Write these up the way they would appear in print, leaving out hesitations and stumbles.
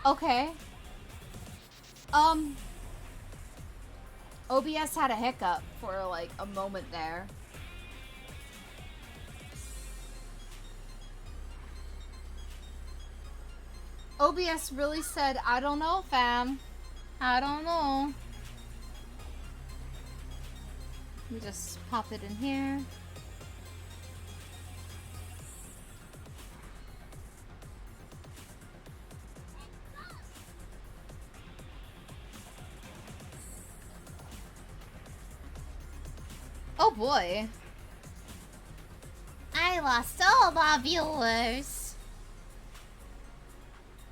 Okay. OBS had a hiccup for like a moment there. OBS really said, I don't know, fam. I don't know. Let me just pop it in here. Oh boy. I lost all my viewers.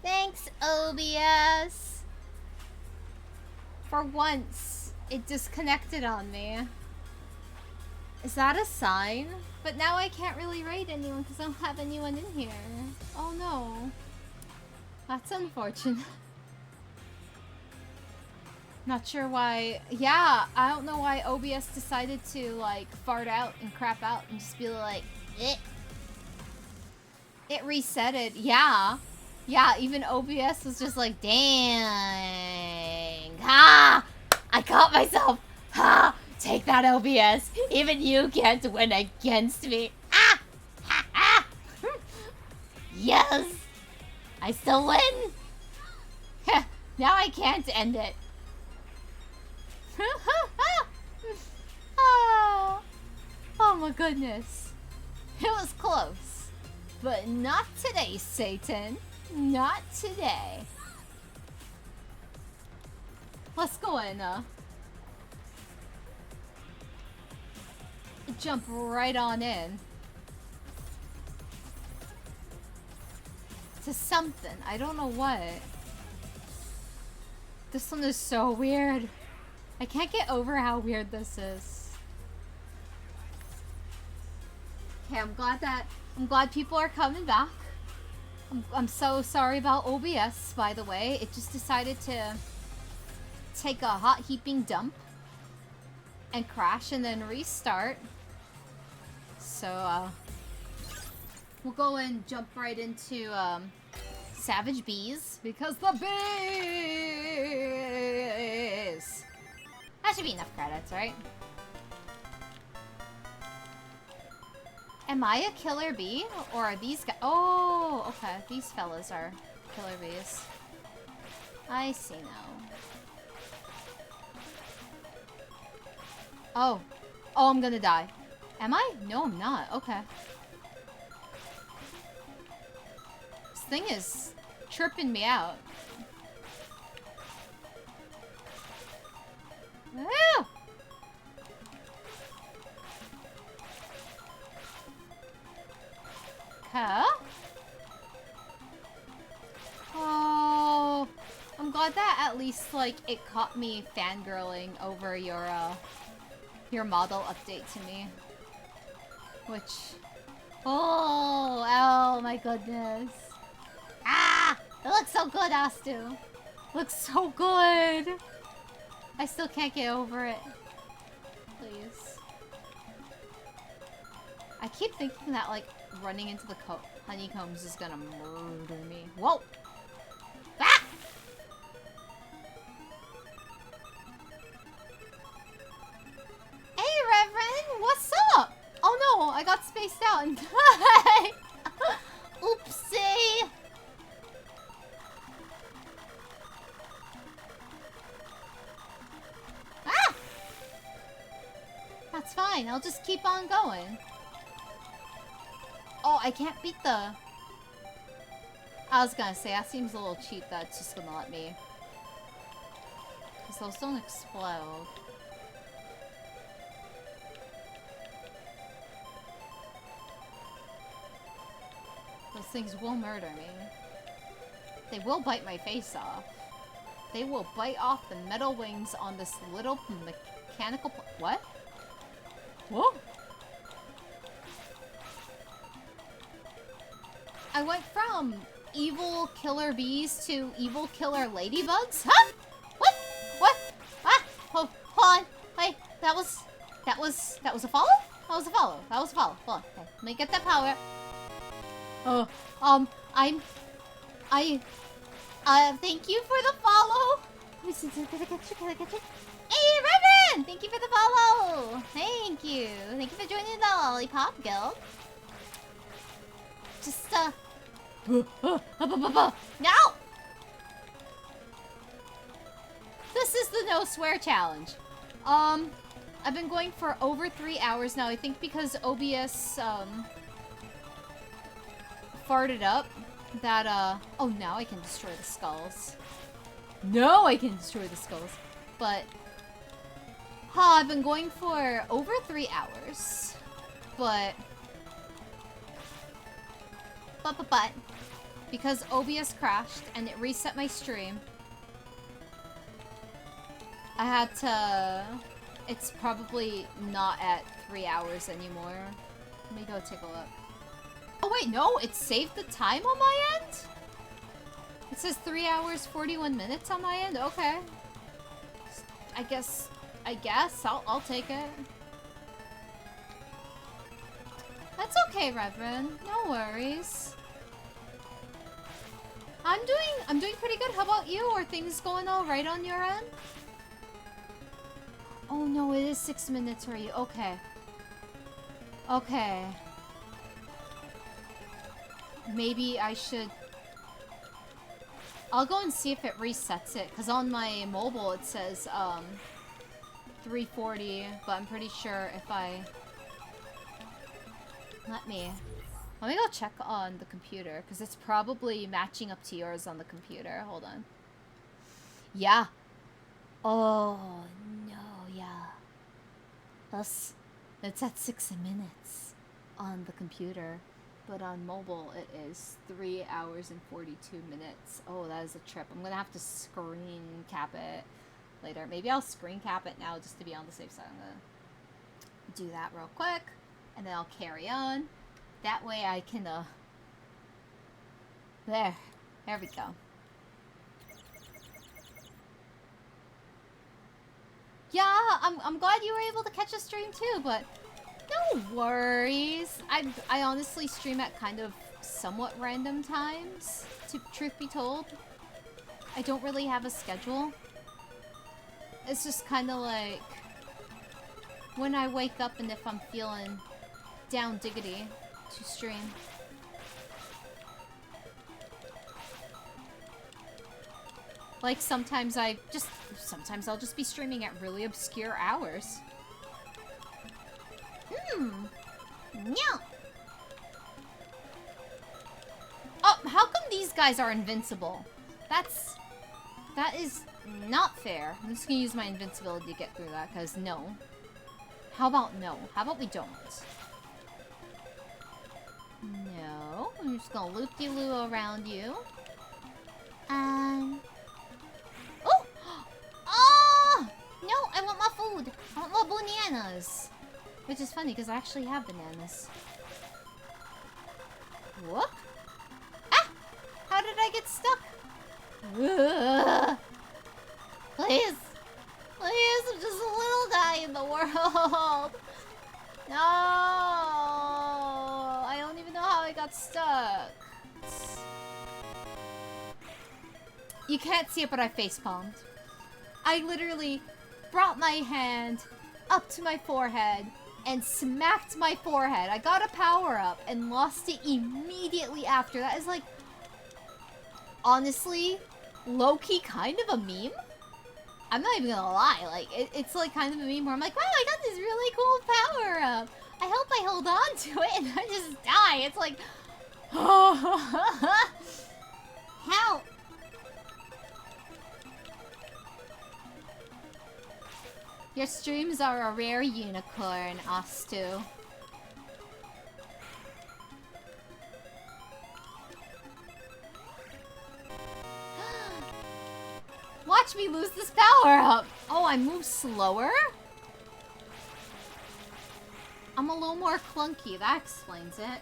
Thanks, OBS. For once, it disconnected on me. Is that a sign? But now I can't really raid anyone because I don't have anyone in here. Oh no. That's unfortunate. Not sure why. Yeah, I don't know why OBS decided to like fart out and crap out and just be like, eh. It reset it. Yeah. Yeah, even OBS was just like, dang. Ha! I caught myself. Ha! Take that, OBS. Even you can't win against me. Ah! Ha! Ha! Yes! I still win. Now I can't end it. Oh. Oh my goodness. It was close. But not today, Satan. Not today. Let's go in. Jump right on in. To something. I don't know what. This one is so weird. I can't get over how weird this is. Okay, I'm glad people are coming back. I'm so sorry about OBS, by the way. It just decided to take a hot heaping dump and crash and then restart. So, we'll go and jump right into Savage Bees because the bees. That should be enough credits, right? Am I a killer bee? Or are these guys? Oh, okay. These fellas are killer bees. I see now. Oh. Oh, I'm gonna die. Am I? No, I'm not. Okay. This thing is tripping me out. Woo! Huh? Oh, I'm glad that at least like it caught me fangirling over your model update to me. Which, oh my goodness. Ah, it looks so good, Astu. Looks so good. I still can't get over it. Please. I keep thinking that like running into the honeycombs is gonna murder me. Whoa! Ah! Hey, Reverend! What's up? Oh no, I got spaced out and died! Oopsie! Ah! That's fine, I'll just keep on going. Oh, I can't beat the... I was gonna say, that seems a little cheap that it's just gonna let me. Because those don't explode. Those things will murder me. They will bite my face off. They will bite off the metal wings on this little mechanical... What? Whoa! I went from evil killer bees to evil killer ladybugs? Huh? What? What? Ah! Hold on. Wait, that was a follow? That was a follow. That was a follow. Hold on. Okay, let me get that power. Thank you for the follow. Hey, Reverend! Thank you for the follow. Thank you. Thank you for joining the Lollipop Guild. Just, No! This is the no swear challenge. I've been going for over 3 hours now. I think because OBS, farted up that, oh, now I can destroy the skulls. No, I can destroy the skulls. But, I've been going for over 3 hours. But, because OBS crashed and it reset my stream, I had to... It's probably not at 3 hours anymore. Let me go take a look. Oh wait, no, it saved the time on my end? It says 3 hours, 41 minutes on my end? Okay. I guess, I'll take it. That's okay, Reverend. No worries. I'm doing pretty good. How about you? Are things going all right on your end? Oh no, it is 6 minutes for you. Okay. Okay. Maybe I should... I'll go and see if it resets it, because on my mobile it says, 340, but I'm pretty sure if I... Let me go check on the computer, because it's probably matching up to yours on the computer. Hold on. Yeah. Oh, no, yeah. It's at 6 minutes on the computer, but on mobile it is 3 hours and 42 minutes. Oh, that is a trip. I'm gonna have to screen cap it later. Maybe I'll screen cap it now just to be on the safe side. I'm gonna do that real quick, and then I'll carry on. That way I can, there we go. Yeah, I'm glad you were able to catch a stream too, but no worries. I honestly stream at kind of somewhat random times, to truth be told. I don't really have a schedule. It's just kind of like when I wake up and if I'm feeling down diggity to stream. Like sometimes I'll just be streaming at really obscure hours. Yeah. Oh, how come these guys are invincible? That is not fair. I'm just gonna use my invincibility to get through that, because no. How about no? How about we don't? No. I'm just gonna loop-de-loo around you. Oh! Oh! No, I want my food. I want my bananas. Which is funny, because I actually have bananas. Whoop. Ah! How did I get stuck? Ugh. Please. Please, I'm just a little guy in the world. No. I don't even know how I got stuck. You can't see it, but I facepalmed. I literally brought my hand up to my forehead and smacked my forehead. I got a power-up and lost it immediately after. That is like, honestly, low-key kind of a meme. I'm not even gonna lie. Like, it's like kind of a meme where I'm like, wow, I got this really cool power-up. I hope I hold on to it and I just die. It's like, help. Your streams are a rare unicorn, Astu. Watch me lose this power up! Oh, I move slower? I'm a little more clunky, that explains it.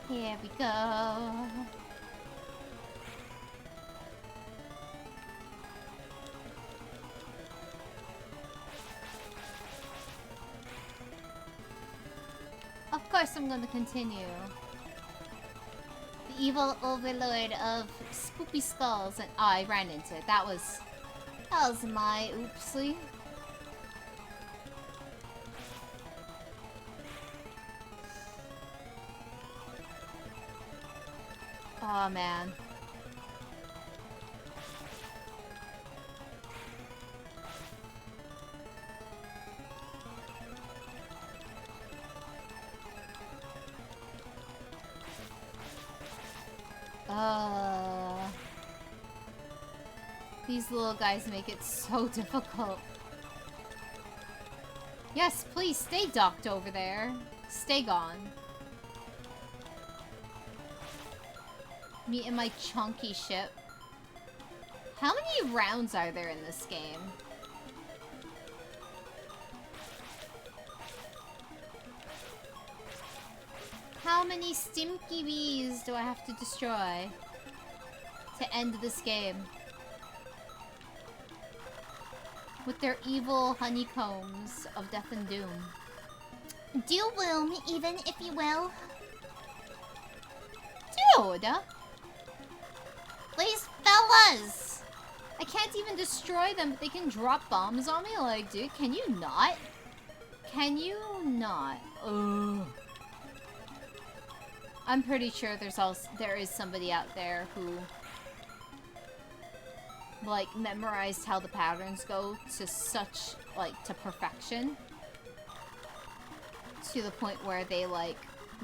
Here we go. course I'm gonna continue. The evil overlord of Spoopy Skulls, and I ran into it. That was my oopsie. Oh man. These little guys make it so difficult. Yes, please stay docked over there. Stay gone. Me and my chunky ship. How many rounds are there in this game? How many stinky bees do I have to destroy to end this game? With their evil honeycombs of death and doom. Do will, even if you will. Dude! These fellas! I can't even destroy them, but they can drop bombs on me? Like, dude, can you not? Can you not? Ugh. I'm pretty sure there is somebody out there who like memorized how the patterns go to such to perfection, to the point where they like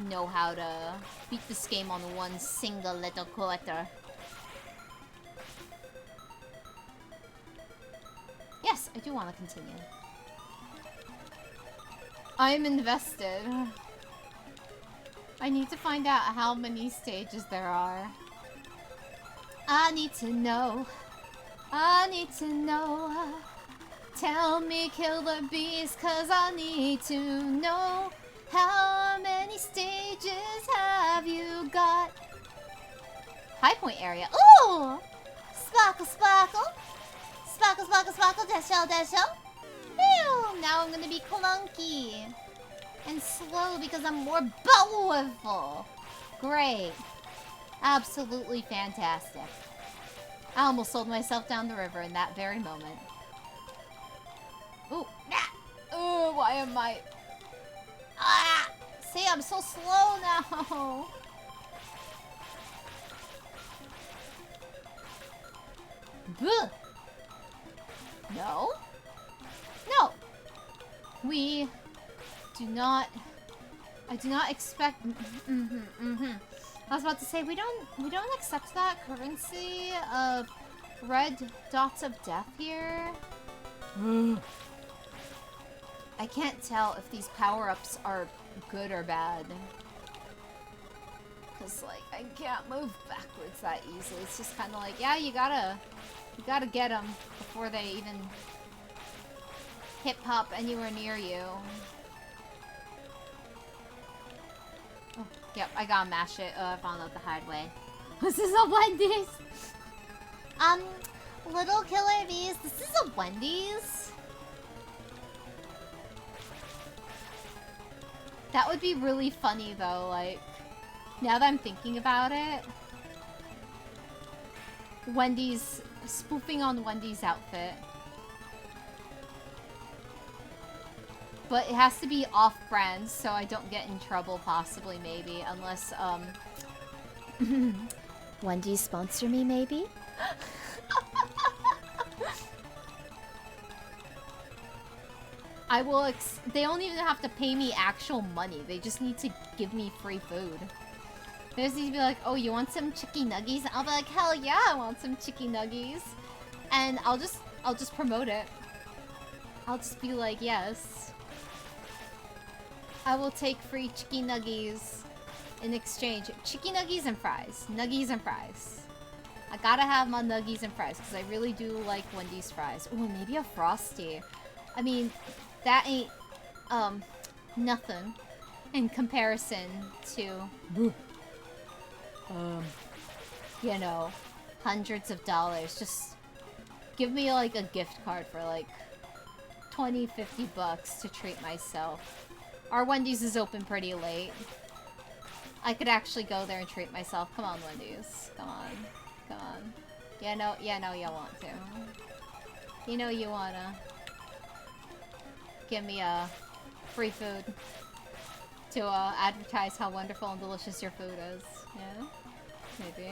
know how to beat this game on one single little quarter. Yes, I do want to continue. I'm invested. I need to find out how many stages there are. I need to know. I need to know. Tell me, killer bees, cause I need to know. How many stages have you got? High point area. Ooh! Sparkle, sparkle. Sparkle, sparkle, sparkle. Dasho, dasho. Ew! Now I'm gonna be clunky. And slow because I'm more powerful. Great. Absolutely fantastic. I almost sold myself down the river in that very moment. Ooh. Ah. Ooh, why am I... Ah! See, I'm so slow now. Buh. No. No. We do not... I do not expect... I was about to say, we don't accept that currency of red dots of death here. I can't tell if these power-ups are good or bad. Cause like, I can't move backwards that easily. It's just kind of like, yeah, you gotta get them before they even hip-hop anywhere near you. Oh, yep, I gotta mash it. I found out the hard way. This is a Wendy's! Little killer bees, this is a Wendy's? That would be really funny though, like, now that I'm thinking about it. Wendy's, spoofing on Wendy's outfit. But it has to be off-brand, so I don't get in trouble, possibly, maybe. Unless, Wendy's sponsor me, maybe? I will they don't even have to pay me actual money. They just need to give me free food. They just need to be like, oh, you want some chicky nuggies? And I'll be like, hell yeah, I want some chicky nuggies. And I'll just promote it. I'll just be like, yes. I will take free chicky nuggies in exchange. Chicky nuggies and fries. Nuggies and fries. I gotta have my nuggies and fries because I really do like Wendy's fries. Ooh, maybe a Frosty. I mean, that ain't, nothing in comparison to, you know, hundreds of dollars. Just give me, like, a gift card for, like, 20, 50 bucks to treat myself. Our Wendy's is open pretty late. I could actually go there and treat myself. Come on, Wendy's. Come on. Come on. Yeah, no, you want to. You know you wanna give me a free food to advertise how wonderful and delicious your food is. Yeah? Maybe.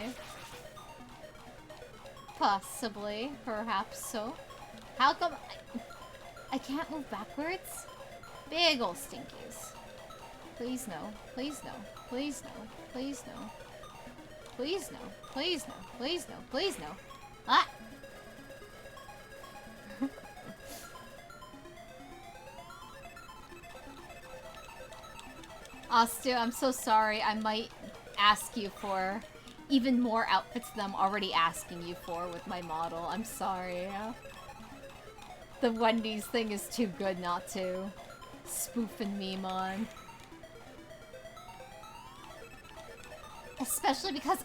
Possibly. Perhaps so. How come I can't move backwards? Big ol' stinkies. Please no. Please no. Please no. Please no. Please no. Please no. Please no. Please no. Ah! Astu, I'm so sorry. I might ask you for even more outfits than I'm already asking you for with my model. I'm sorry. The Wendy's thing is too good not to spoof and meme on. Especially because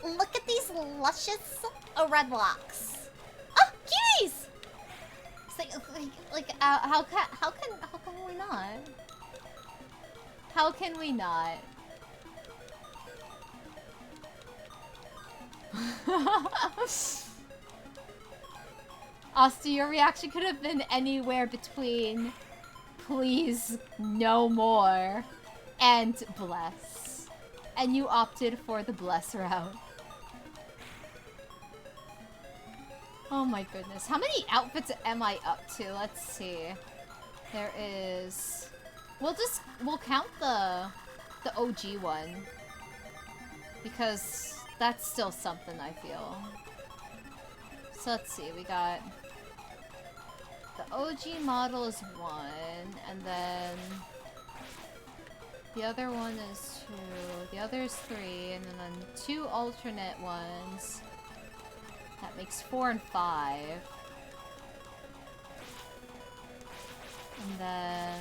look at these luscious red locks. Oh, kitties! Like how can we not? How can we not? Asta, your reaction could have been anywhere between please no more and bless. And you opted for the bless route. Oh my goodness. How many outfits am I up to? Let's see. There is... We'll count the OG one. Because that's still something, I feel. So let's see, we got... The OG model is 1, and then... The other one is 2, the other is 3, and then 2 alternate ones. That makes 4 and 5. And then...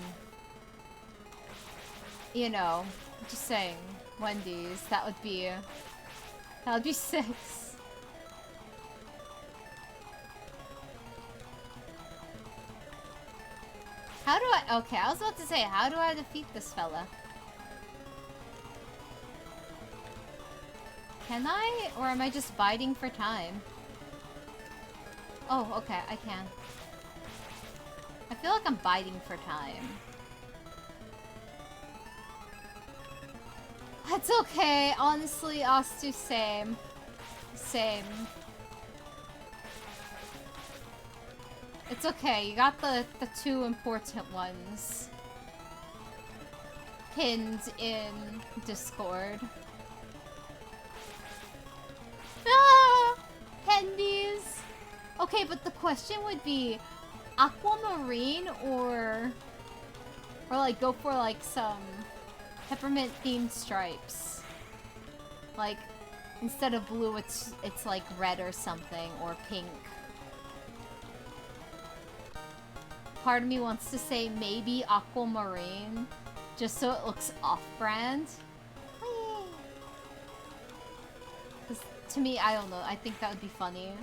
You know, just saying, Wendy's, that would be 6. How do I... Okay, I was about to say, how do I defeat this fella? Can I? Or am I just biding for time? Oh, okay, I can. I feel like I'm biding for time. That's okay, honestly, Astu, same. Same. It's okay, you got the 2 important ones pinned in Discord. Ah! Hendies! Okay, but the question would be aquamarine or like go for like some peppermint themed stripes. Like instead of blue it's like red or something, or pink. Part of me wants to say maybe aquamarine just so it looks off-brand. To me, I don't know. I think that would be funny.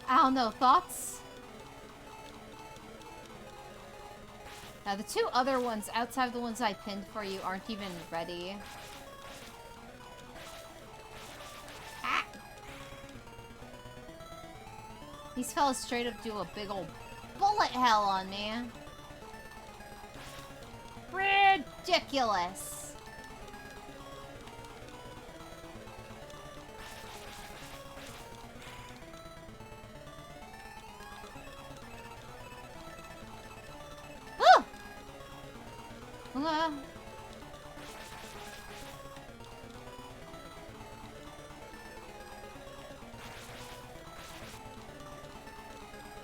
I don't know. Thoughts? Now, the 2 other ones, outside of the ones I pinned for you, aren't even ready. Ah! These fellas straight up do a big old bullet hell on me. Ridiculous.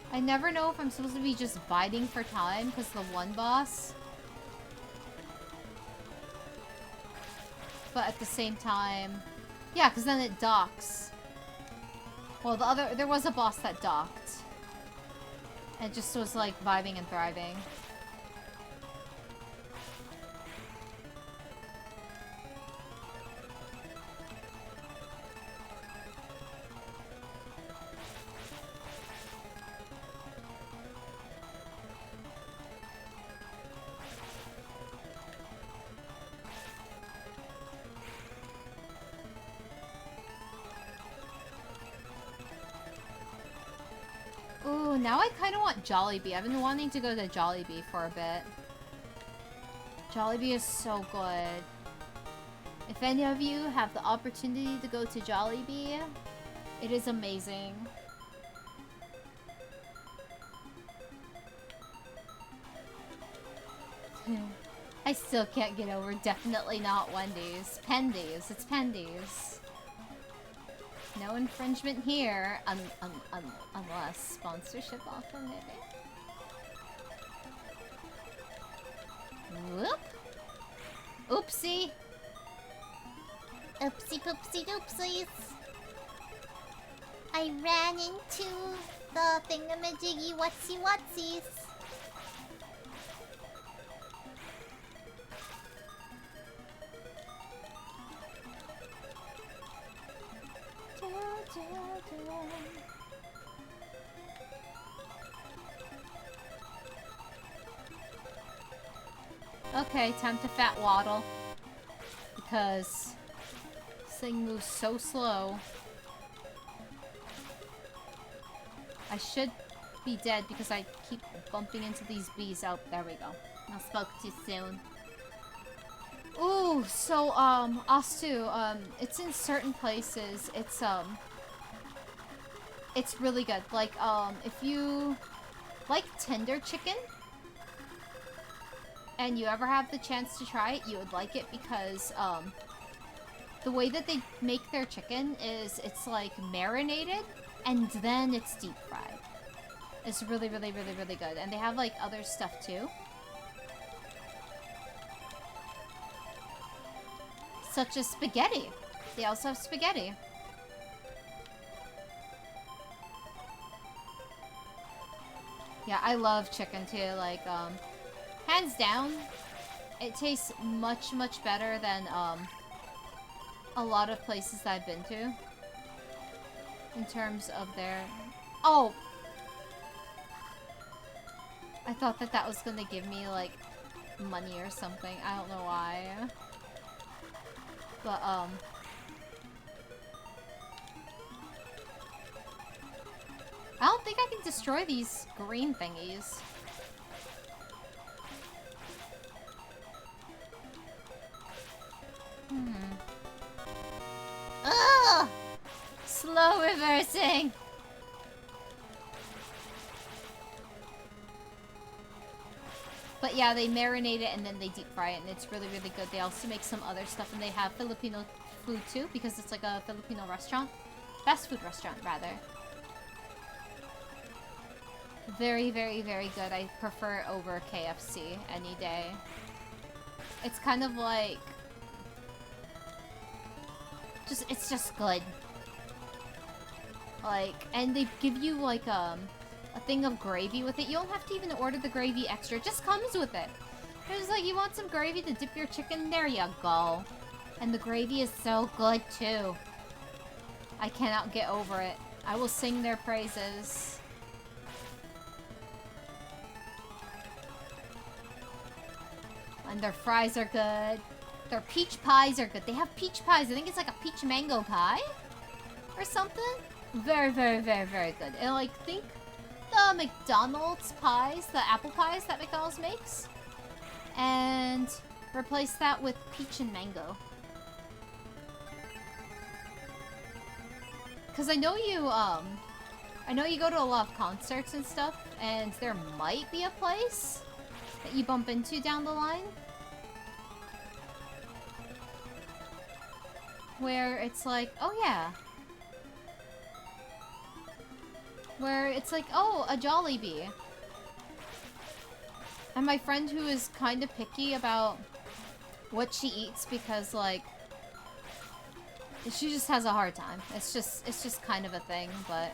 I never know if I'm supposed to be just biding for time because the one boss. But at the same time, yeah, because then it docks. Well, there was a boss that docked. And it just was like vibing and thriving. now I kind of want Jollibee. I've been wanting to go to Jollibee for a bit. Jollibee is so good. If any of you have the opportunity to go to Jollibee, it is amazing. I still can't get over definitely not Wendy's. Pendy's. It's Pendy's. No infringement here, unless sponsorship offer, maybe. Whoop. Oopsie. Oopsie poopsie doopsies. I ran into the thingamajiggy whatsy whatsies. Okay, time to fat waddle. Because this thing moves so slow. I should be dead because I keep bumping into these bees. Oh, there we go. I spoke too soon. Ooh, so, Ostu, it's in certain places. It's really good. Like, if you like tender chicken, and you ever have the chance to try it, you would like it because, the way that they make their chicken is it's, like, marinated, and then it's deep fried. It's really, really, really, really good. And they have, like, other stuff, too. Such as spaghetti. They also have spaghetti. Yeah, I love chicken, too. Like, hands down, it tastes much, much better than, a lot of places I've been to. In terms of their... Oh! I thought that that was gonna give me, like, money or something. I don't know why. But, I don't think I can destroy these green thingies. Ugh! Slow reversing! But yeah, they marinate it and then they deep fry it, and it's really, really good. They also make some other stuff, and they have Filipino food too, because it's like a Filipino restaurant. Fast food restaurant, rather. Very, very, very good. I prefer it over KFC any day. It's kind of like... it's just good. Like, and they give you like, a thing of gravy with it. You don't have to even order the gravy extra. It just comes with it. It's like, you want some gravy to dip your chicken? There you go. And the gravy is so good, too. I cannot get over it. I will sing their praises. And their fries are good. Their peach pies are good. They have peach pies. I think it's like a peach mango pie? Or something? Very, very, very, very good. And like, think the McDonald's pies, the apple pies that McDonald's makes, and replace that with peach and mango. Cause I know you go to a lot of concerts and stuff, and there might be a place that you bump into down the line where it's like, oh yeah. Where it's like, oh, a Jollibee. And my friend who is kind of picky about what she eats because, like, she just has a hard time. It's just kind of a thing, but,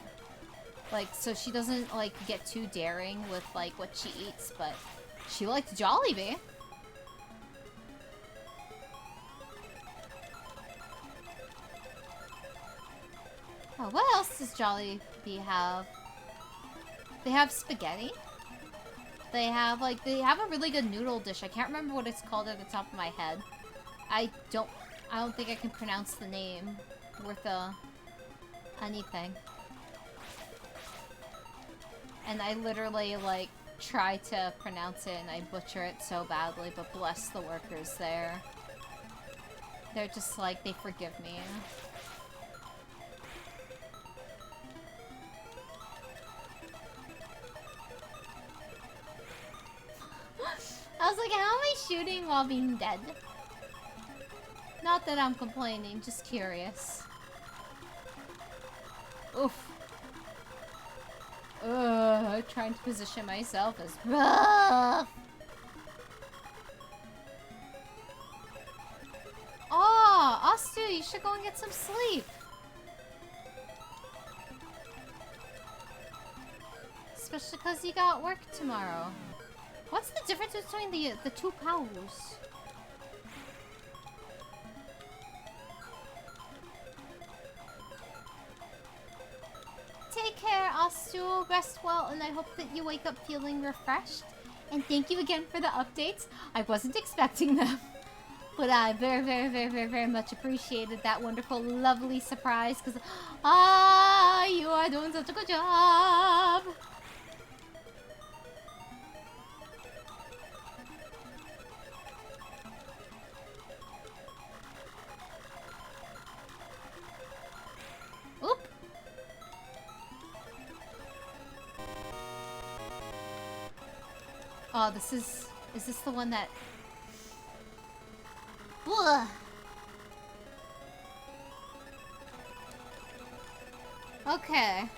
like, so she doesn't, like, get too daring with, like, what she eats, but she likes Jollibee. Oh, what else does Jollibee have? They have spaghetti. They have a really good noodle dish. I can't remember what it's called at the top of my head. I don't think I can pronounce the name worth anything. And I literally, like, try to pronounce it and I butcher it so badly, but bless the workers there. They're just like, they forgive me. I was like, how am I shooting while being dead? Not that I'm complaining, just curious. Oof. Trying to position myself is rough. Oh, Astu, you should go and get some sleep. Especially because you got work tomorrow. What's the difference between the two powers? Take care, Astu. Rest well, and I hope that you wake up feeling refreshed. And thank you again for the updates. I wasn't expecting them. But I very much appreciated that wonderful, lovely surprise. Because, you are doing such a good job. Oop. Oh, is this the one that... Ugh. Okay.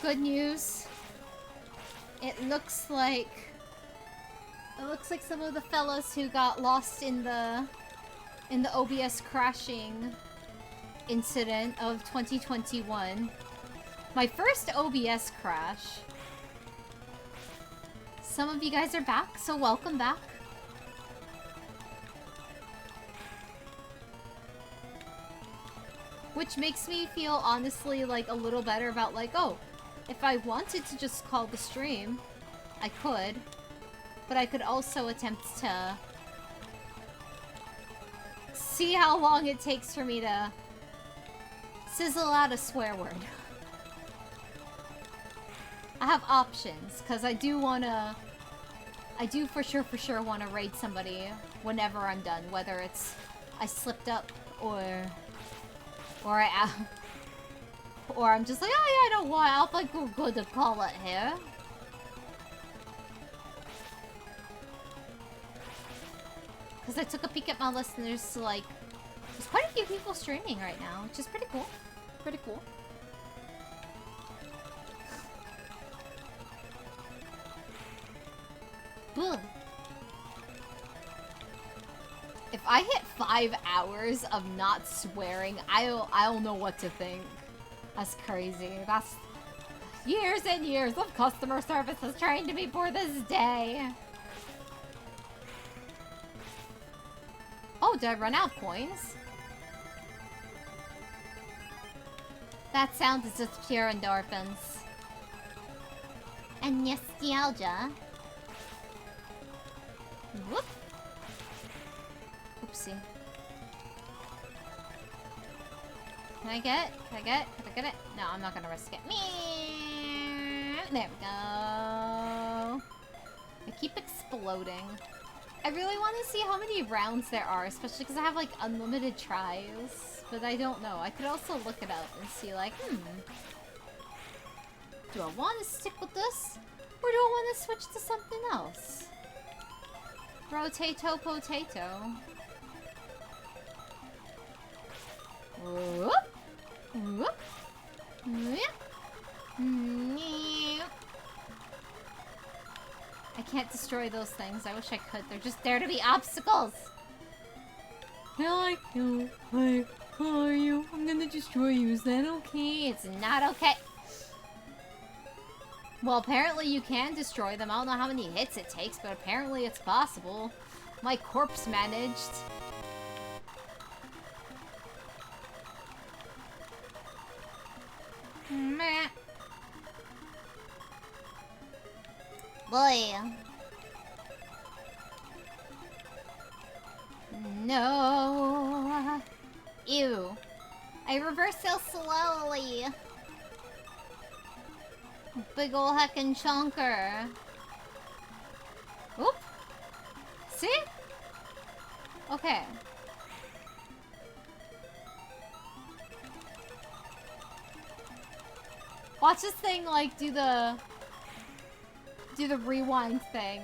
Good news. It looks like some of the fellas who got lost in the OBS crashing incident of 2021. My first OBS crash. Some of you guys are back, so welcome back. Which makes me feel, honestly, like, a little better about, like, oh, if I wanted to just call the stream, I could. But I could also attempt to see how long it takes for me to sizzle out a swear word. I have options, because I do for sure want to raid somebody whenever I'm done, whether it's I slipped up or I'm just like, oh yeah, I don't want, I'll like we're good to call it here. Because I took a peek at my list and there's like, there's quite a few people streaming right now, which is pretty cool. Pretty cool. Ugh. If I hit 5 hours of not swearing, I don't know what to think. That's crazy. That's years and years of customer service has trained me for this day. Oh, did I run out of coins? That sound is just pure endorphins. And nostalgia. Whoop. Oopsie. Can I get it? Can I get it? Can I get it? No, I'm not gonna risk it. There we go. I keep exploding. I really want to see how many rounds there are, especially because I have like unlimited tries. But I don't know. I could also look it up and see like, do I want to stick with this? Or do I want to switch to something else? Rotato potato. Whoop. Whoop. I can't destroy those things. I wish I could. They're just there to be obstacles. I know. How are you? I'm gonna destroy you. Is that okay? It's not okay. Well, apparently you can destroy them. I don't know how many hits it takes, but apparently it's possible. My corpse managed. Meh. Boy. No. Ew. I reverse so slowly. Big ol' heckin' chunker. Oop. See? Okay. Watch this thing, like, do the rewind thing.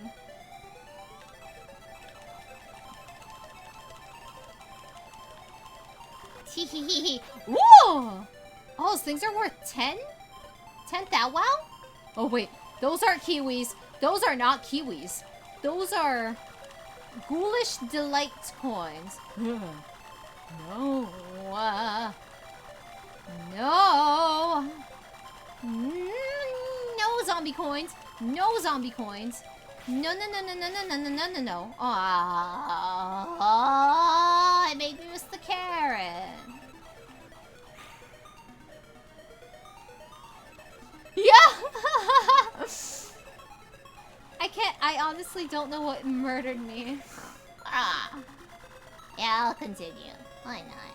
Teehee. Woo! Oh, those things are worth 10? 10 that well? Oh, wait. Those aren't kiwis. Those are not kiwis. Those are ghoulish delight coins. No. No. No zombie coins. No zombie coins. No. Oh, I made me miss the carrot. Yeah. I honestly don't know what murdered me. Yeah, I'll continue. Why not?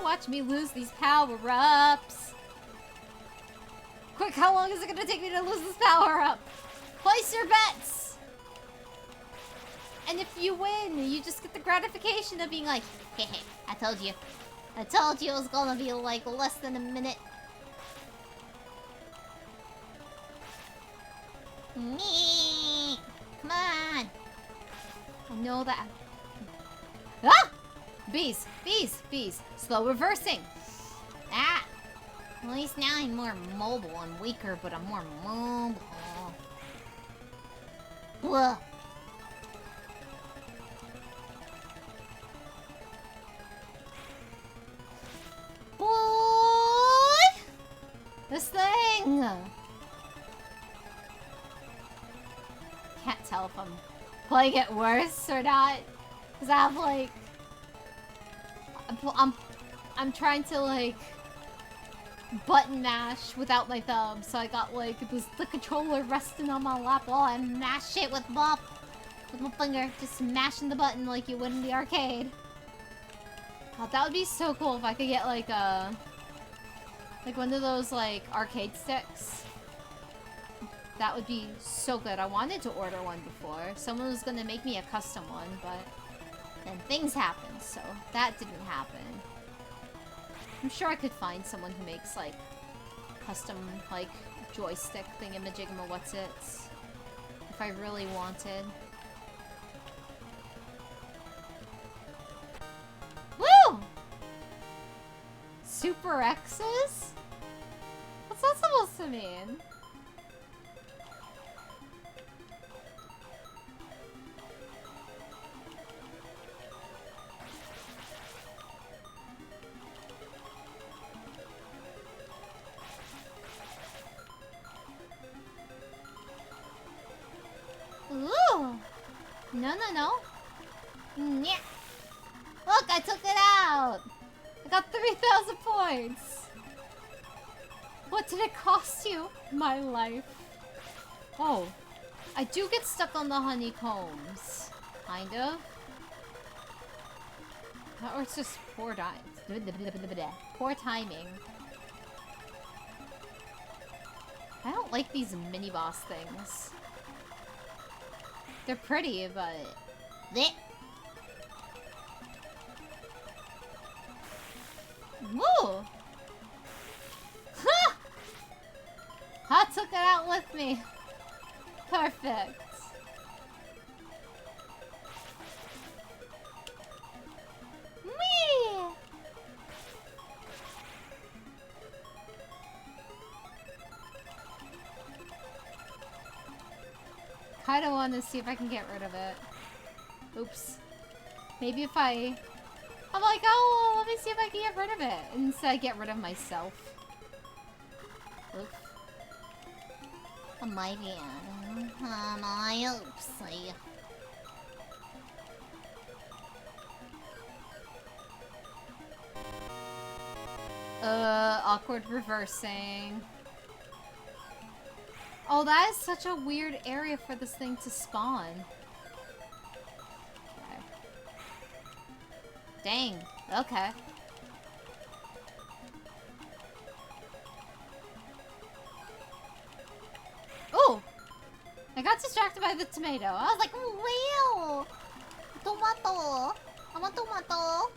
Watch me lose these power-ups. Quick, how long is it gonna take me to lose this power-up? Place your bets! And if you win, you just get the gratification of being like, hey, I told you. I told you it was gonna be like less than a minute. Come on. I know that. Ah! Bees. Slow reversing. Ah! At least now I'm more mobile. I'm weaker, but I'm more mobile. Blah. Boy! This thing! Can't tell if I'm playing it worse or not. Because I have, like... I'm trying to, like... button mash without my thumb. So I got, like, the controller resting on my lap while I mash it with my finger. Just mashing the button like you would in the arcade. God, that would be so cool if I could get, like, like, one of those, like, arcade sticks. That would be so good. I wanted to order one before. Someone was gonna make me a custom one, but then things happened, so that didn't happen. I'm sure I could find someone who makes, like, custom, like, joystick thingamajigama what's-its. If I really wanted. Woo! Super X's? What's that supposed to mean? Ooh! No. Yeah. Look, I took it out! I got 3,000 points! What did it cost you? My life. Oh. I do get stuck on the honeycombs. Kind of. Or it's just poor timing. I don't like these mini-boss things. They're pretty, but... Woo! Ha! I took it out with me. Perfect. Whee! Kinda want to see if I can get rid of it. Oops. Maybe if I'm like, oh, let me see if I can get rid of it. And instead I get rid of myself. Oops. Oh my god. Oh my oopsie. Awkward reversing. Oh, that is such a weird area for this thing to spawn. Okay. Dang. Okay. got distracted by the tomato. I was like, wow! Tomato! I want tomato!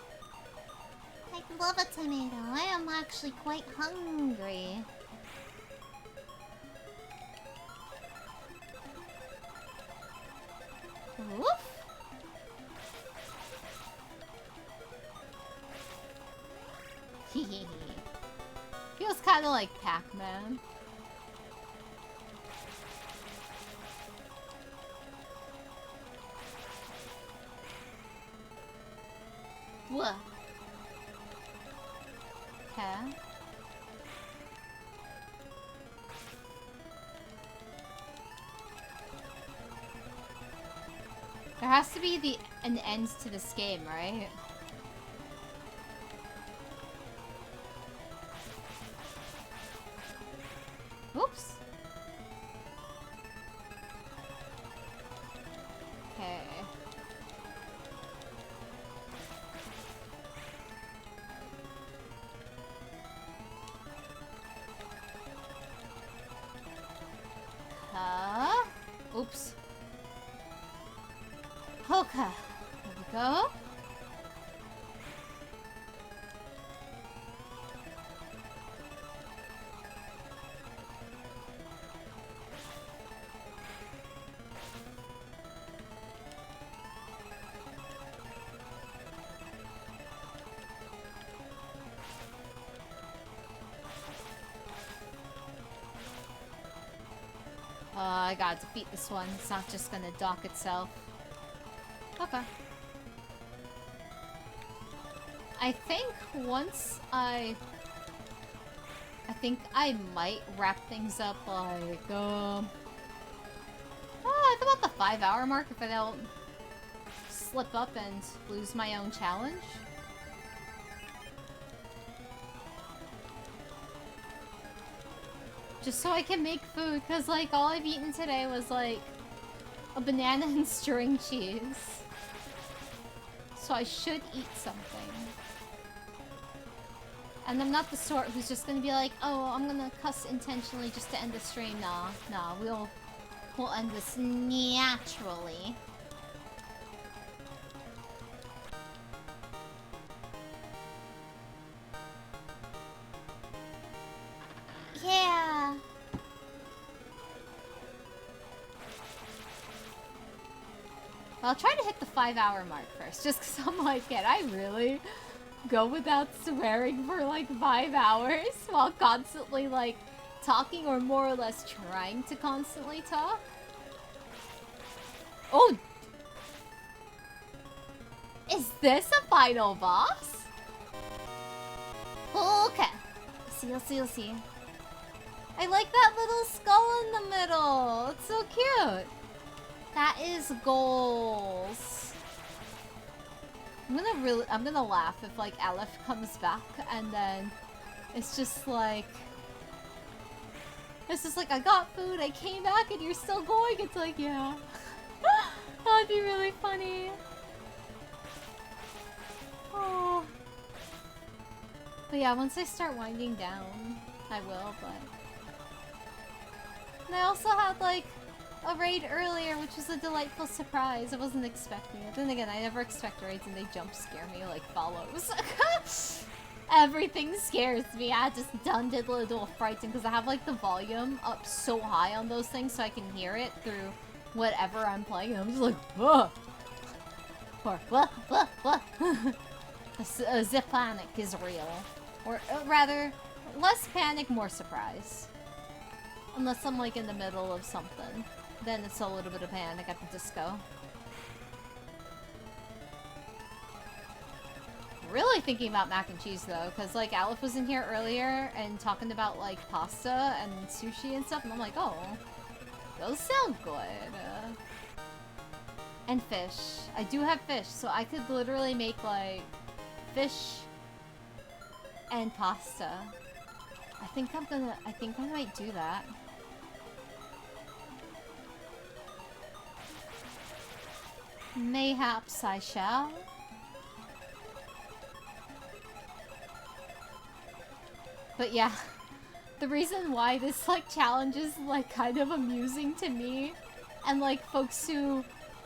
I love a tomato. I am actually quite hungry. Oof! Hehehe. Feels kind of like Pac-Man. What? Okay. There has to be an end to this game, right? Oops. Okay. Oops. Okay. There we go. I gotta defeat this one. It's not just gonna dock itself. Okay. I think once I think I might wrap things up like, at about the 5-hour mark if I don't slip up and lose my own challenge. Just so I can make food, because, like, all I've eaten today was, like, a banana and string cheese. So I should eat something. And I'm not the sort who's just gonna be like, oh, I'm gonna cuss intentionally just to end the stream. Nah, we'll end this naturally. Yeah. I'll try to hit the 5-hour mark first, just because I'm like, can I really go without swearing for like 5 hours while constantly like talking, or more or less trying to constantly talk? Oh! Is this a final boss? Okay. You'll see. I like that little skull in the middle. It's so cute. That is goals. I'm gonna laugh if like Aleph comes back and then it's just like I got food, I came back and you're still going. It's like, yeah. That'd be really funny. Oh. But yeah, once I start winding down, I will, but... And I also had, like, a raid earlier, which was a delightful surprise. I wasn't expecting it. Then again, I never expect raids and they jump scare me like follows. Everything scares me. I just done did a little frightened because I have, like, the volume up so high on those things so I can hear it through whatever I'm playing. And I'm just like, ugh! Or, what? The panic is real. Or rather, less panic, more surprise. Unless I'm like in the middle of something. Then it's a little bit of panic at the disco. Really thinking about mac and cheese though, because like Aleph was in here earlier and talking about like pasta and sushi and stuff, and I'm like, oh, those sound good. And fish. I do have fish, so I could literally make like fish and pasta. I think I might do that. Mayhaps I shall. But yeah, the reason why this like challenge is like kind of amusing to me And like folks who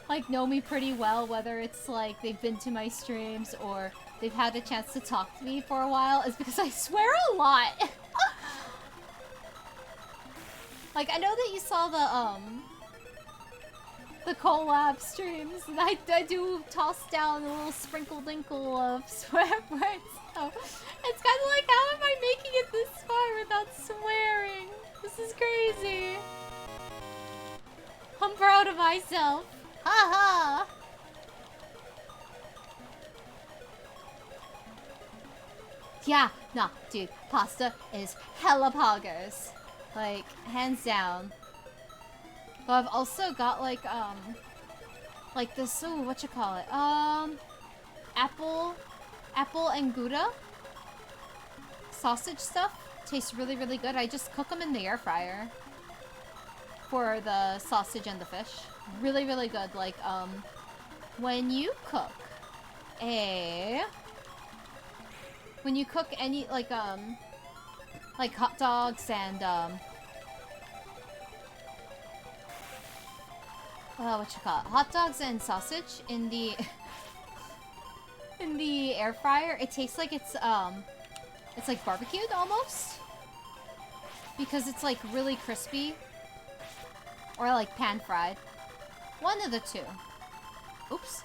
like know me pretty well, whether it's like they've been to my streams or they've had a chance to talk to me for a while, is because I swear a lot. Like, I know that you saw the collab streams, and I do toss down a little sprinkle dinkle of swear words, so it's kind of like, how am I making it this far without swearing? This is crazy. I'm proud of myself. Haha. Yeah, nah, dude, pasta is hella poggers. Like, hands down. But I've also got like this, ooh, what you call it? Apple and Gouda sausage stuff. Tastes really, really good. I just cook them in the air fryer for the sausage and the fish. Really, really good. Like, when you cook any, like hot dogs and, what you call it? Hot dogs and sausage in the in the air fryer, it tastes like it's like barbecued almost. Because it's like really crispy. Or like pan fried. One of the two. Oops.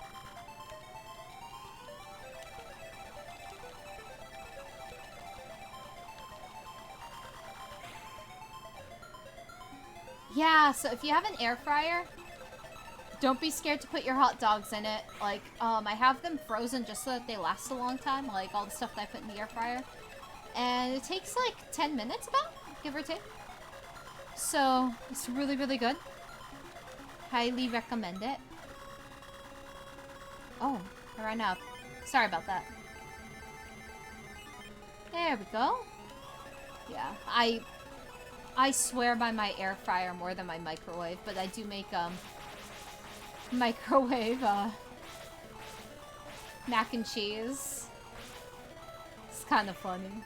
Yeah, so if you have an air fryer, don't be scared to put your hot dogs in it. Like, I have them frozen just so that they last a long time. Like, all the stuff that I put in the air fryer. And it takes, like, 10 minutes about, give or take. So, it's really, really good. Highly recommend it. Oh, I ran out. Sorry about that. There we go. Yeah, I swear by my air fryer more than my microwave, but I do make, microwave, mac and cheese. It's kind of funny.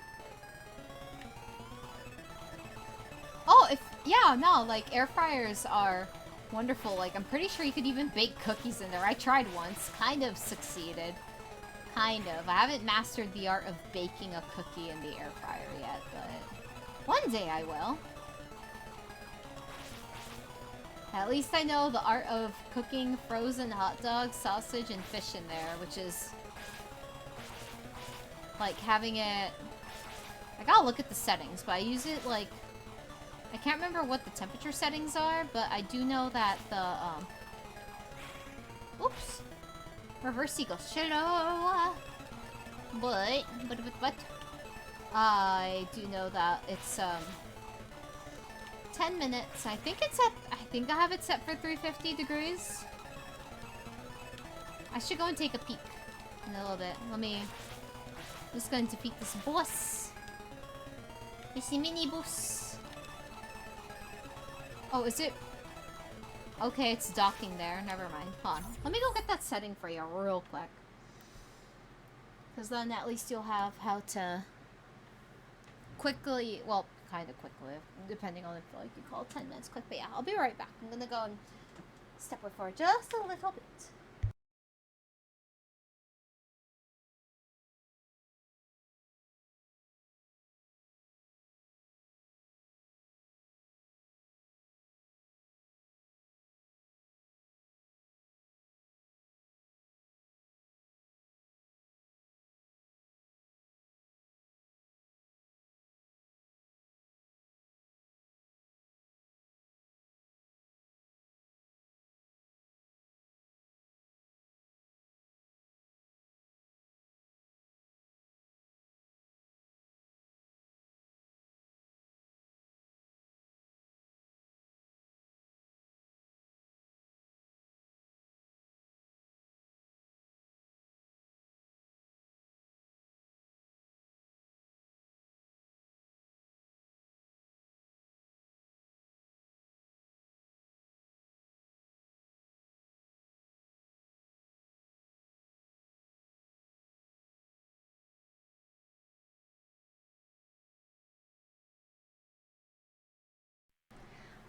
Oh, yeah, no, like, air fryers are wonderful. Like, I'm pretty sure you could even bake cookies in there. I tried once. Kind of succeeded. Kind of. I haven't mastered the art of baking a cookie in the air fryer yet, but one day I will. At least I know the art of cooking frozen hot dogs, sausage, and fish in there, which is like having it... I gotta look at the settings, but I use it like... I can't remember what the temperature settings are, but I do know that the, oops. Reverse seagull. Hello. But, I do know that it's, 10 minutes. I think I have it set for 350 degrees. I should go and take a peek in a little bit. I'm just going to defeat this boss. This mini boss. Oh, is it? Okay, it's docking there. Never mind. Hold on. Let me go get that setting for you real quick. Because then at least you'll have how to quickly, well, kind of quickly, depending on if like you call 10 minutes quick. But yeah, I'll be right back. I'm gonna go and step away for just a little bit.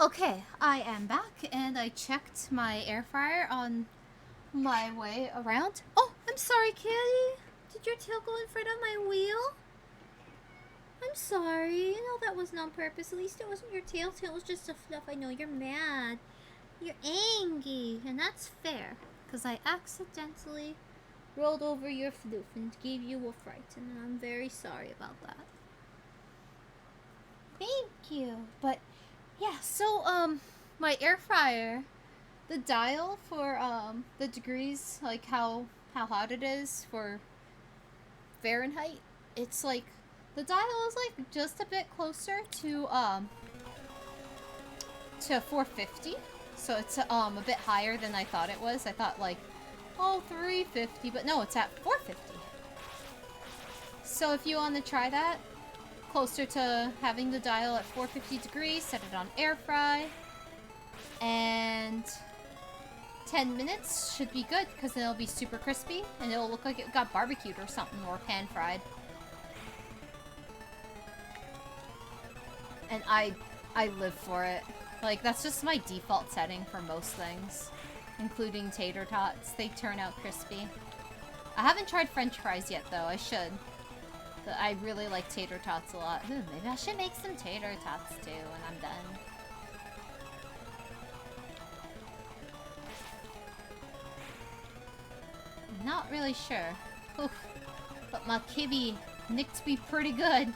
Okay, I am back, and I checked my air fryer on my way around. Oh, I'm sorry, Kitty. Did your tail go in front of my wheel? I'm sorry. No, that wasn't on purpose. At least it wasn't your tail. Tail was just a fluff. I know you're mad. You're angry, and that's fair, because I accidentally rolled over your floof and gave you a fright, and I'm very sorry about that. Thank you. But yeah, so my air fryer, the dial for the degrees, like how hot it is for Fahrenheit, it's like the dial is like just a bit closer to 450. So it's a bit higher than I thought it was. I thought like, oh, 350, but no, it's at 450. So if you want to try that, closer to having the dial at 450 degrees, set it on air fry, and 10 minutes should be good, because then it'll be super crispy, and it'll look like it got barbecued or something, or pan fried. And I live for it. Like, that's just my default setting for most things, including tater tots. They turn out crispy. I haven't tried French fries yet, though. I should. But I really like tater tots a lot. Ooh, maybe I should make some tater tots, too, when I'm done. I'm not really sure. Oof. But my kibby nicked me pretty good.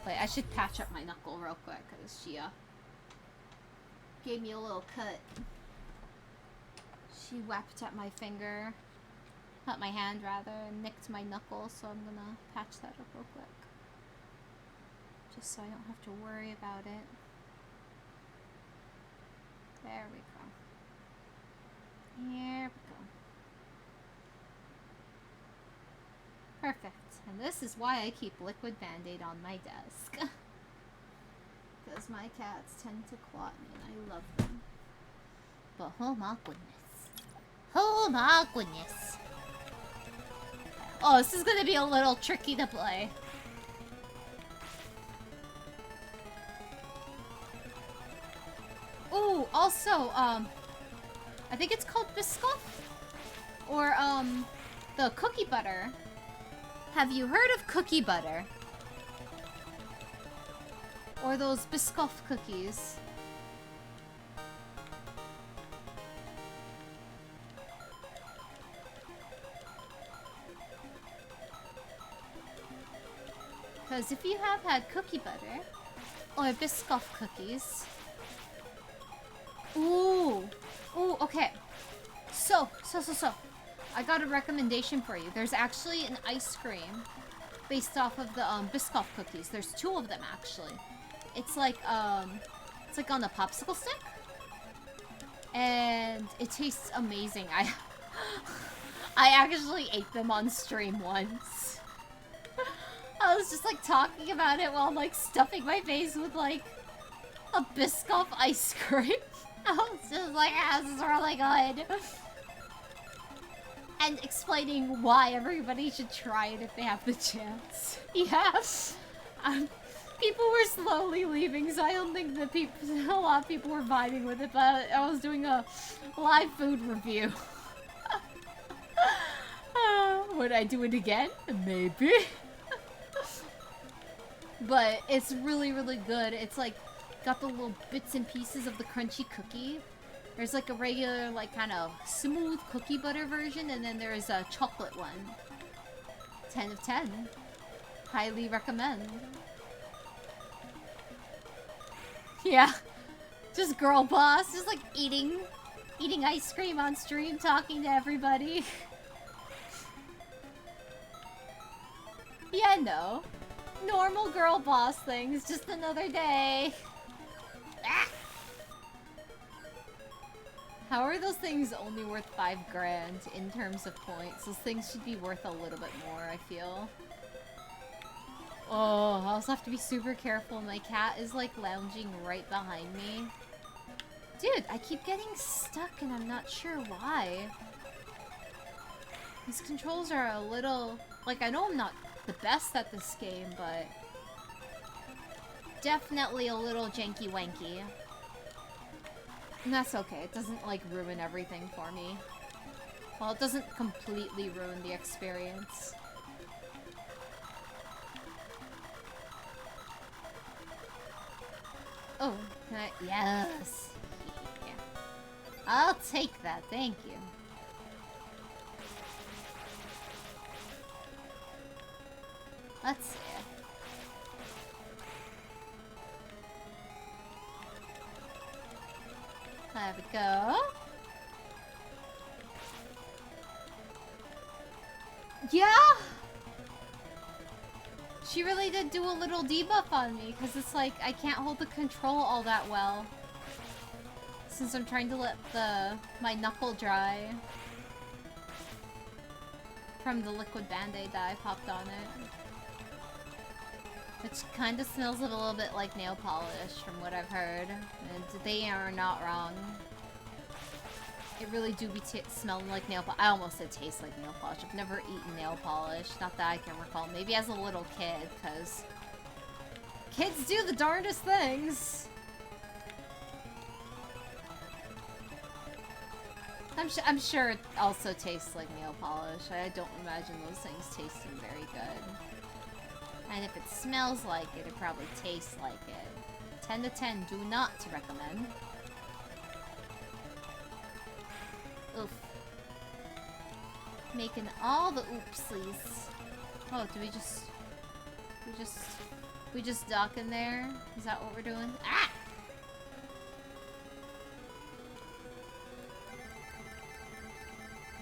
Wait, I should patch up my knuckle real quick, because she, gave me a little cut. She whacked at my finger, at my hand rather, and nicked my knuckle, so I'm gonna patch that up real quick. Just so I don't have to worry about it. There we go. Here we go. Perfect. And this is why I keep liquid Band-Aid on my desk. Because my cats tend to claw me and I love them. But oh my goodness. Oh my goodness. Oh, this is gonna be a little tricky to play. Ooh, also, I think it's called Biscoff? Or, the cookie butter. Have you heard of cookie butter? Or those Biscoff cookies? Because if you have had cookie butter, or Biscoff cookies... Ooh! Ooh, okay. So. I got a recommendation for you. There's actually an ice cream based off of the Biscoff cookies. There's two of them actually. It's like on a popsicle stick, and it tastes amazing. I actually ate them on stream once. I was just like talking about it while like stuffing my face with like a Biscoff ice cream. I was just like, ah, this is really good. And explaining why everybody should try it if they have the chance. Yeah. People were slowly leaving, so I don't think that a lot of people were vibing with it, but I was doing a live food review. Would I do it again? Maybe. But it's really, really good. It's like got the little bits and pieces of the crunchy cookie. There's like a regular, like kind of smooth cookie butter version, and then there's a chocolate one. 10 of 10. Highly recommend. Yeah. Just girl boss, just like eating ice cream on stream, talking to everybody. Yeah, no. Normal girl boss things, just another day. Ah! How are those things only worth 5 grand in terms of points? Those things should be worth a little bit more, I feel. Oh, I also have to be super careful. My cat is like lounging right behind me. Dude, I keep getting stuck and I'm not sure why. These controls are a little... Like, I know I'm not the best at this game, but... definitely a little janky-wanky. And that's okay. It doesn't, like, ruin everything for me. Well, it doesn't completely ruin the experience. Oh, can I? Yes! Yeah. I'll take that, thank you. Let's see. There we go. Yeah! She really did do a little debuff on me, because it's like, I can't hold the control all that well. Since I'm trying to let my knuckle dry. From the liquid band-aid that I popped on it. Which kind of smells a little bit like nail polish, from what I've heard. And they are not wrong. It really do be smelling like nail polish. I almost said taste like nail polish. I've never eaten nail polish. Not that I can recall. Maybe as a little kid, because kids do the darndest things. I'm sure it also tastes like nail polish. I don't imagine those things tasting very good. And if it smells like it, it probably tastes like it. 10 to 10, do not recommend. Oof. Making all the oopsies. Oh, do we just dock in there? Is that what we're doing? Ah!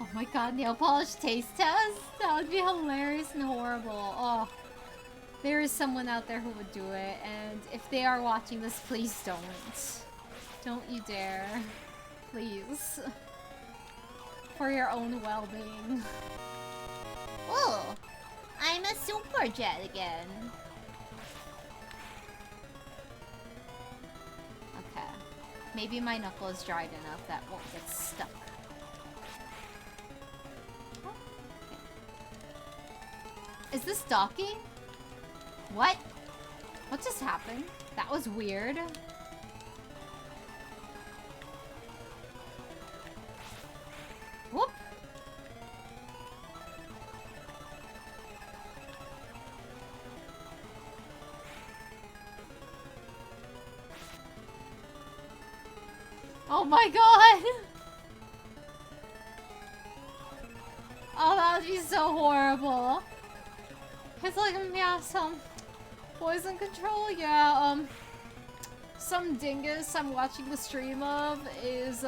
Oh my god, nail polish taste test? That would be hilarious and horrible. Oh. There is someone out there who would do it, and if they are watching this, please don't. Don't you dare. Please. For your own well-being. Oh! I'm a super jet again. Okay. Maybe my knuckle is dried enough that won't get stuck. Is this docking? What? What just happened? That was weird. Whoop! Oh my god! Oh, that would be so horrible. It's like, yeah, some poison control, yeah, some dingus I'm watching the stream of is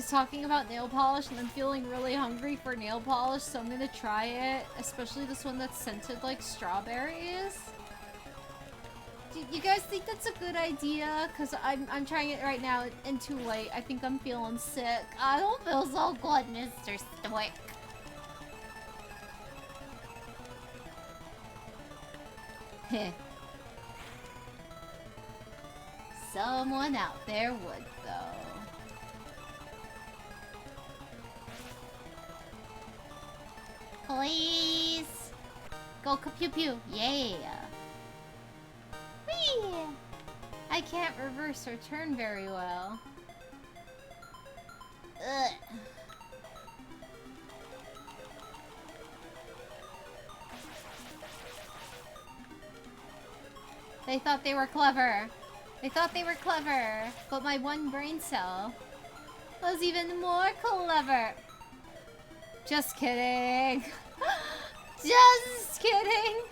talking about nail polish, and I'm feeling really hungry for nail polish, so I'm gonna try it, especially this one that's scented like strawberries. Do you guys think that's a good idea? Because I'm trying it right now, and too late. I think I'm feeling sick. I don't feel so good, Mr. Stoic. Someone out there would, though. Please! Go ka-pew-pew! Yeah! Whee! I can't reverse or turn very well. Ugh. They thought they were clever. They thought they were clever. But my one brain cell was even more clever. Just kidding. Just kidding.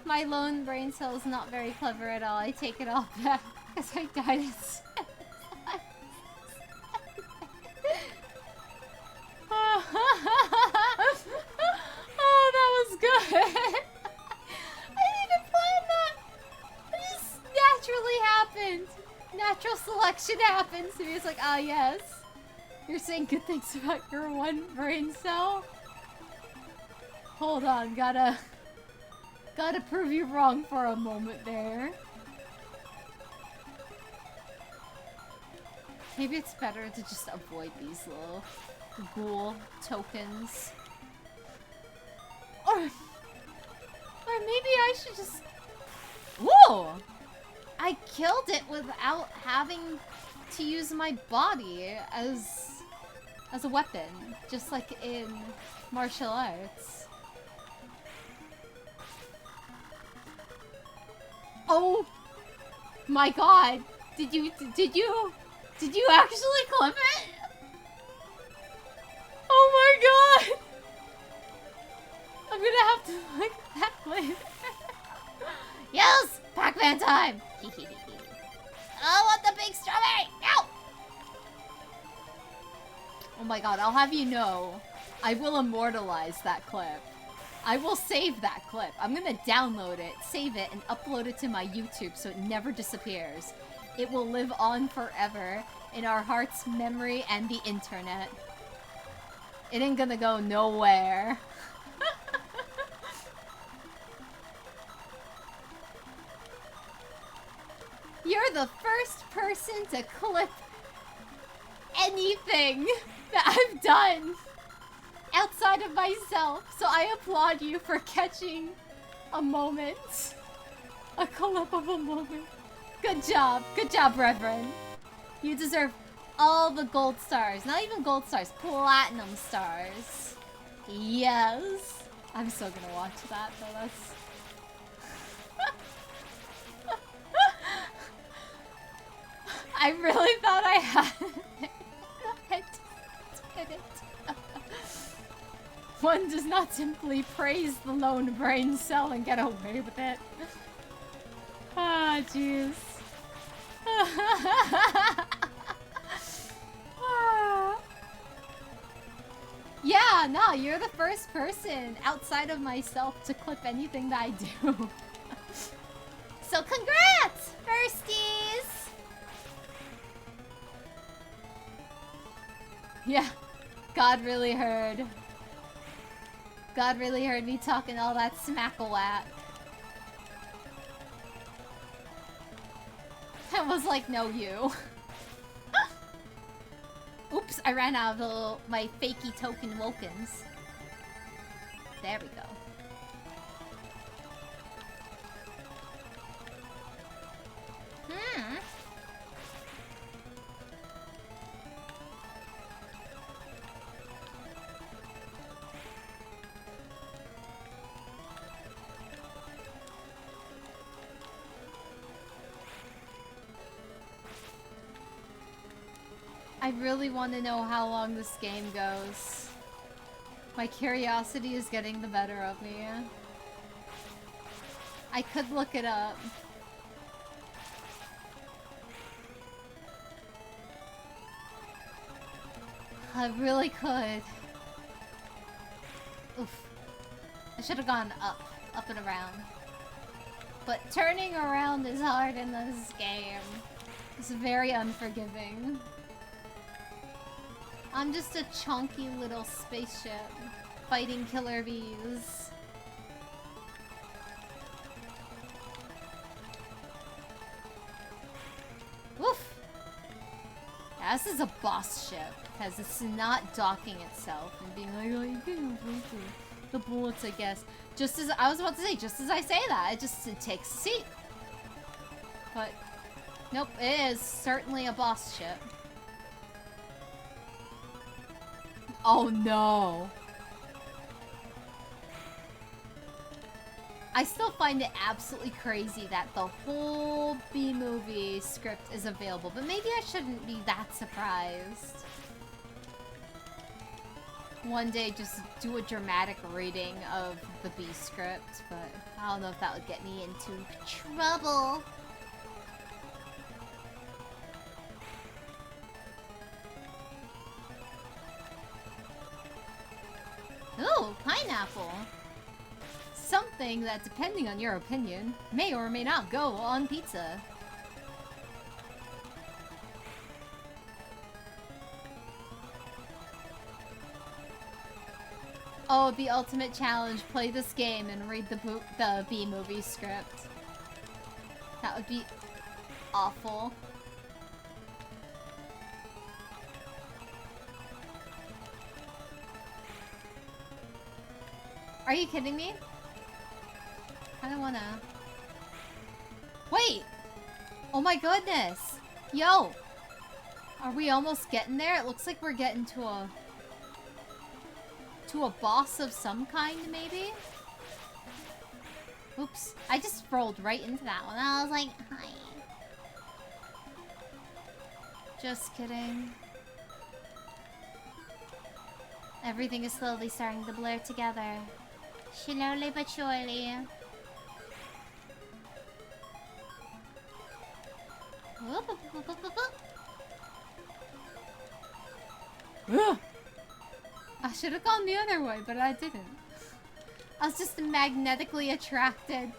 My lone brain cell is not very clever at all. I take it all back because I died at Oh, that was good. I didn't even plan that. It just naturally happened. Natural selection happens. And he's like, ah, yes. You're saying good things about your one brain cell? Hold on, gotta prove you wrong for a moment there. Maybe it's better to just avoid these little ghoul tokens. Or maybe I should just Ooh! I killed it without having to use my body as a weapon, just like in martial arts. Oh my god! Did you actually clip it? Oh my god! I'm gonna have to look at that later. Yes! Pac-Man time! I want the big strawberry! No! Oh my god, I'll have you know, I will immortalize that clip. I will save that clip. I'm gonna download it, save it, and upload it to my YouTube so it never disappears. It will live on forever in our hearts, memory, and the internet. It ain't gonna go nowhere. You're the first person to clip anything that I've done outside of myself, so I applaud you for catching a moment. A clip of a moment. Good job, Reverend. You deserve all the gold stars. Not even gold stars, platinum stars. Yes. I'm still gonna watch that, though. That's... I really thought I had it. I didn't. One does not simply praise the lone brain cell and get away with it. Ah, jeez. Yeah, no, you're the first person outside of myself to clip anything that I do. So congrats, firsties! Yeah, God really heard. God really heard me talking all that smack-a-whack. I was like, no, you. Oops, I ran out of my fakey token wokens. There we go. I really want to know how long this game goes. My curiosity is getting the better of me. I could look it up. I really could. Oof. I should have gone up and around. But turning around is hard in this game. It's very unforgiving. I'm just a chunky little spaceship fighting killer bees. Woof! Yeah, this is a boss ship, because it's not docking itself and being like, oh, you can the bullets, I guess. Just as I was about to say, just as I say that, it takes a seat. But, nope, it is certainly a boss ship. Oh no. I still find it absolutely crazy that the whole B-movie script is available, but maybe I shouldn't be that surprised. One day just do a dramatic reading of the B script, but I don't know if that would get me into trouble. Ooh, pineapple. Something that, depending on your opinion, may or may not go on pizza. Oh, the ultimate challenge, play this game and read the B-movie script. That would be awful. Are you kidding me? I don't wanna... Wait! Oh my goodness! Yo! Are we almost getting there? It looks like we're getting to a boss of some kind, maybe? Oops. I just rolled right into that one. I was like, hi. Just kidding. Everything is slowly starting to blur together. Slowly but surely. Whoop, whoop, whoop, whoop, whoop, whoop. I should have gone the other way, but I didn't. I was just magnetically attracted.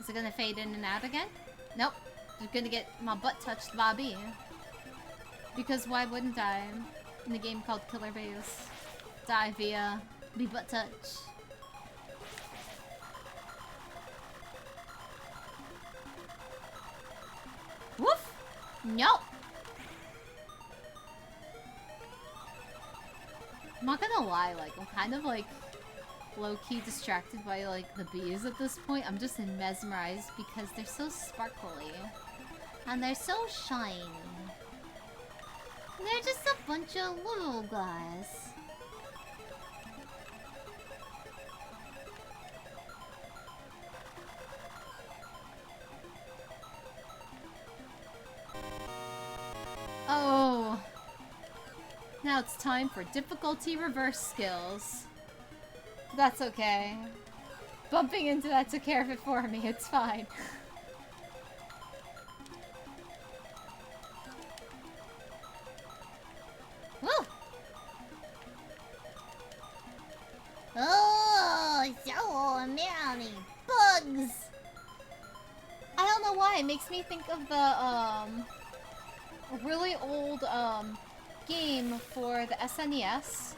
Is it gonna fade in and out again? Nope. I'm gonna get my butt touched by a bee. Because why wouldn't I? In a game called Killer Bees. Die via bee butt touch. Woof! Nope! I'm not gonna lie, like, I'm kind of like low-key distracted by like the bees at this point. I'm just mesmerized because they're so sparkly. And they're so shiny. And they're just a bunch of little guys. Oh. Now it's time for difficulty reverse skills. That's okay. Bumping into that took care of it for me. It's fine. Woo! Oh, so many bugs! I don't know why. It makes me think of the, a really old, game for the SNES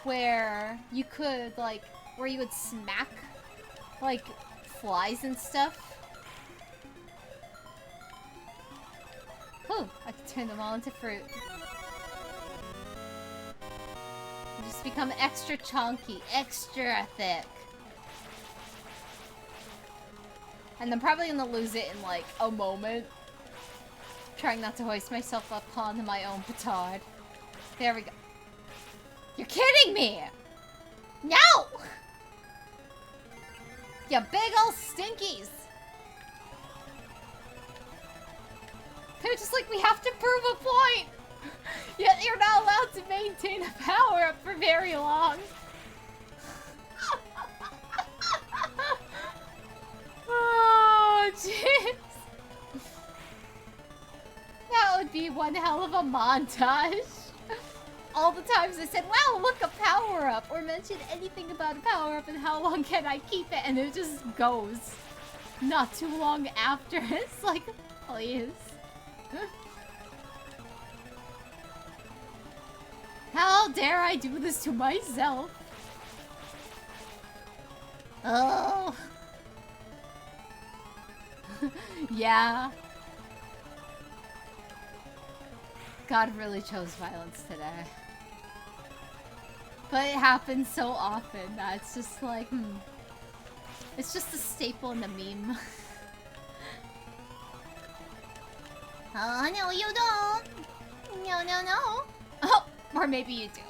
where you could, like, where you would smack, like, flies and stuff. Whew, I could turn them all into fruit. And just become extra chunky, extra thick. And I'm probably gonna lose it in, like, a moment. Trying not to hoist myself up onto my own petard. There we go. You're kidding me! No! You big ol' stinkies! They're just like, we have to prove a point! Yet you're not allowed to maintain a power-up for very long. Oh, jeez. That would be one hell of a montage. All the times I said, wow, look, a power-up, or mention anything about a power-up and how long can I keep it, and it just goes. Not too long after. It's like, please. How dare I do this to myself? Oh. Yeah. God really chose violence today. But it happens so often that it's just like, It's just a staple in the meme. Oh, no, you don't. No, no, no. Oh, or maybe you do.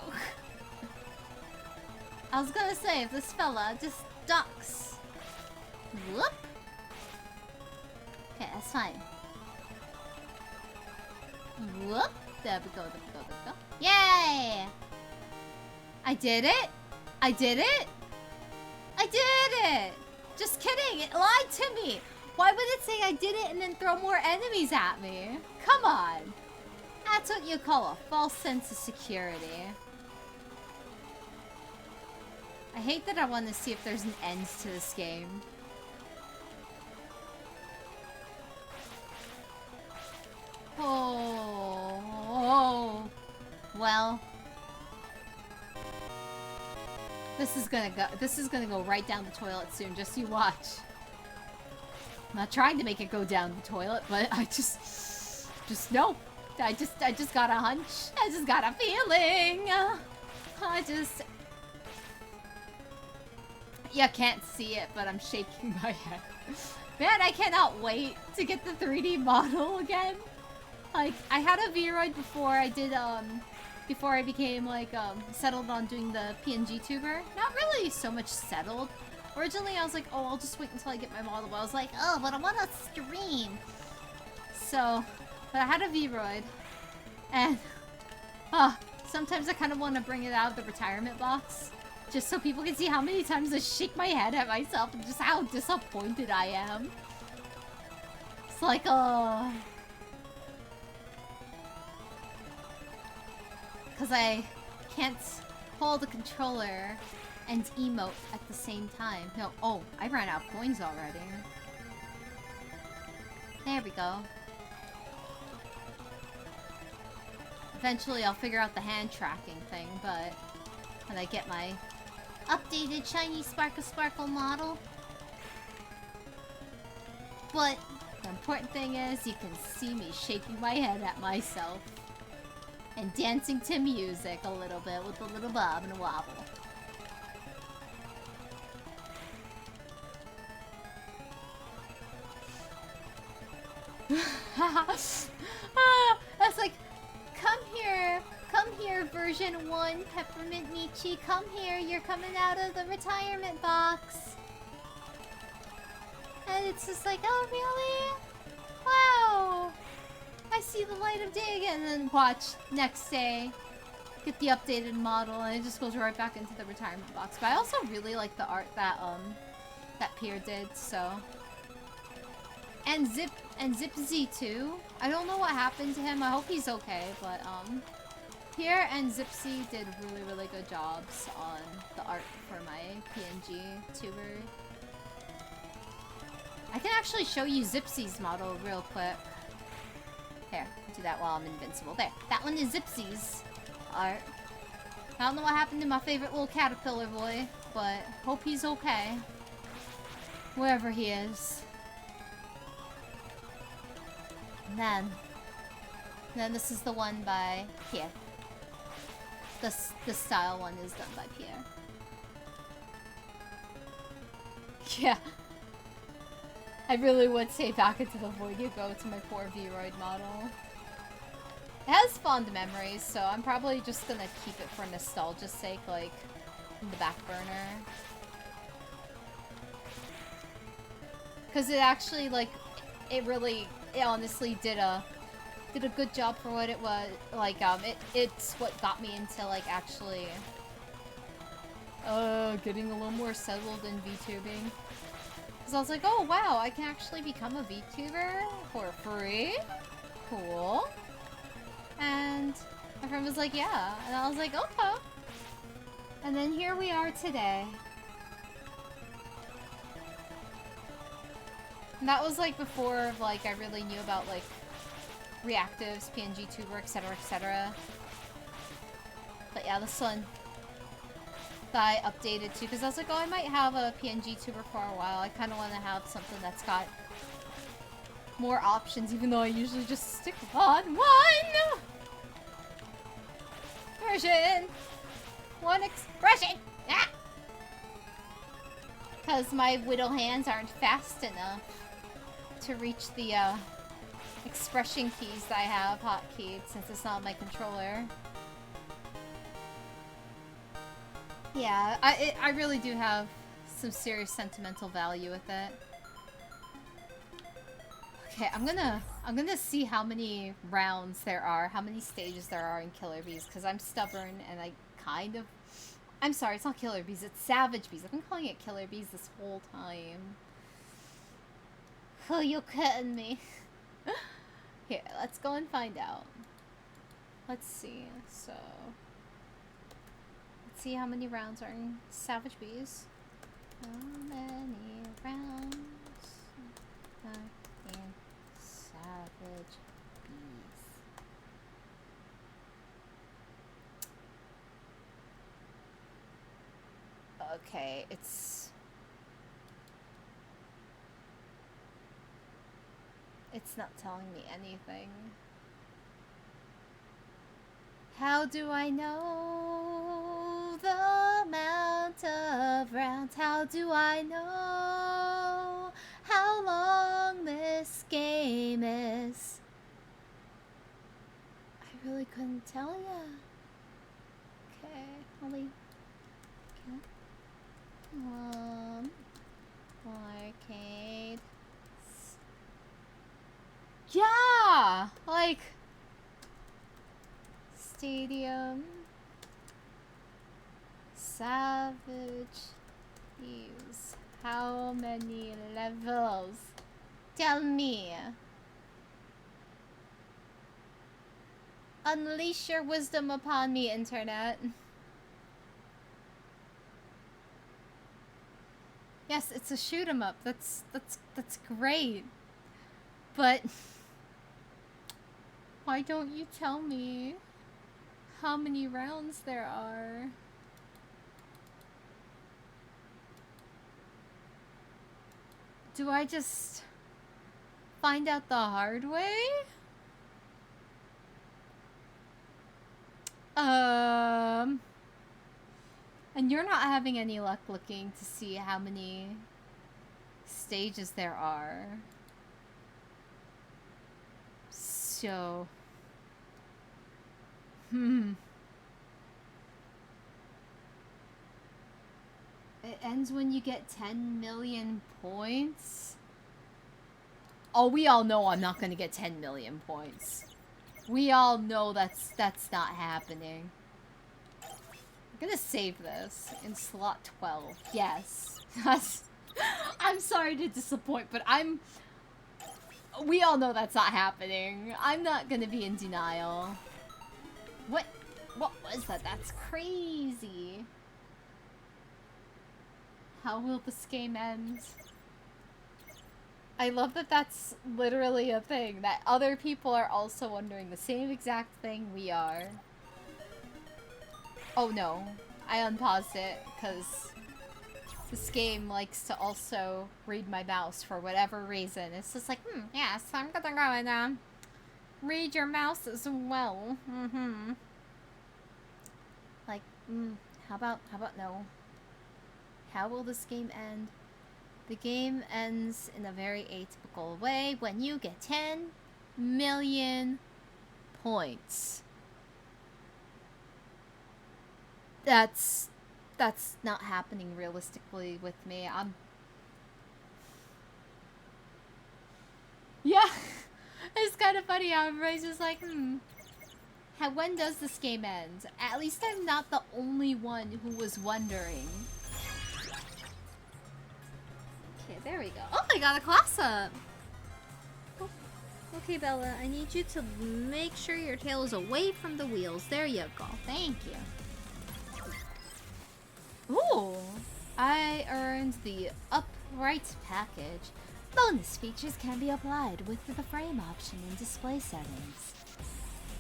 I was gonna say, if this fella just ducks. Whoop. Okay, that's fine. Whoop. There we go, there we go, there we go. Yay! I did it! I did it! I did it! Just kidding, it lied to me! Why would it say I did it and then throw more enemies at me? Come on! That's what you call a false sense of security. I hate that I want to see if there's an end to this game. Oh, well, this is gonna go right down the toilet soon. Just you watch. I'm not trying to make it go down the toilet, but I just know. I just got a hunch. I just got a feeling. I You can't see it, but I'm shaking my head. Man, I cannot wait to get the 3D model again. Like, I had a Vroid before I did, before I became, like, settled on doing the PNG tuber. Not really so much settled. Originally, I was like, oh, I'll just wait until I get my model. But I was like, oh, but I want to stream. So, but I had a Vroid. And, sometimes I kind of want to bring it out of the retirement box. Just so people can see how many times I shake my head at myself and just how disappointed I am. It's like, because I can't hold the controller and emote at the same time. No, oh, I ran out of coins already. There we go. Eventually I'll figure out the hand tracking thing, but when I get my updated shiny sparkle model. But the important thing is you can see me shaking my head at myself and dancing to music a little bit with a little bob and a wobble. That's like, come here, version 1, Peppermint Michi, come here, you're coming out of the retirement box. And it's just like, oh really? Wow! I see the light of day again, and then watch, next day, get the updated model, and it just goes right back into the retirement box. But I also really like the art that, that Pierre did, so. And Zipzy too. I don't know what happened to him, I hope he's okay, but, Pierre and Zipzy did really good jobs on the art for my PNG tuber. I can actually show you Zipsy's model real quick. Here, I'll do that while I'm invincible. There, that one is Zipsy's art. I don't know what happened to my favorite little caterpillar boy, but hope he's okay. Wherever he is. And then this is the one by Pierre. The style one is done by Pierre. Yeah. I really would say back into the void you go to my poor Vroid model. It has fond memories, so I'm probably just gonna keep it for nostalgia's sake, like, in the back burner. Because it actually, like, it honestly did a good job for what it was. Like, it's what got me into, like, actually, getting a little more settled in VTubing. Because I was like, oh wow, I can actually become a VTuber for free? Cool. And my friend was like, yeah. And I was like, okay. And then here we are today. And that was like before, like, I really knew about, like, reactives, PNG tuber, etc, etc. But yeah, this one that I updated too, because I was like, oh, I might have a PNG tuber for a while. I kind of want to have something that's got more options, even though I usually just stick on one version, one expression. Ah! Because my Whittle hands aren't fast enough to reach the expression keys that I have hotkeyed, since it's not on my controller. Yeah, I really do have some serious sentimental value with it. Okay, I'm gonna see how many rounds there are, how many stages there are in Killer Bees, because I'm stubborn and I kind of... I'm sorry, it's not Killer Bees, it's Savage Bees. I've been calling it Killer Bees this whole time. Oh, you're kidding me. Here, let's go and find out. Let's see, so... Let's see how many rounds are in Savage Bees. How many rounds are in Savage Bees? Okay, it's not telling me anything. How do I know the amount count of rounds. How do I know how long this game is? I really couldn't tell ya. Okay, Holly. Okay. Arcade. Yeah! Like... Stadium. Savage. Use. How many levels? Tell me. Unleash your wisdom upon me, internet. Yes, it's a shoot 'em up. That's great. But why don't you tell me how many rounds there are? Do I just find out the hard way? And you're not having any luck looking to see how many stages there are. So... It ends when you get 10 million points? Oh, we all know I'm not gonna get 10 million points. We all know that's not happening. I'm gonna save this in slot 12. Yes. I'm sorry to disappoint, but we all know that's not happening. I'm not gonna be in denial. What was that? That's crazy. How will this game end? I love that that's literally a thing, that other people are also wondering the same exact thing we are. Oh no, I unpaused it because this game likes to also read my mouse for whatever reason. It's just like, yes, I'm gonna go and read your mouse as well. Like, how about no? How will this game end? The game ends in a very atypical way when you get 10 million points. That's not happening realistically with me. Yeah, it's kind of funny how everybody's just like, when does this game end? At least I'm not the only one who was wondering. Okay, there we go. Oh, I got a class up! Oh, okay, Bella, I need you to make sure your tail is away from the wheels. There you go. Thank you. Ooh! I earned the upright package. Bonus features can be applied with the frame option in display settings.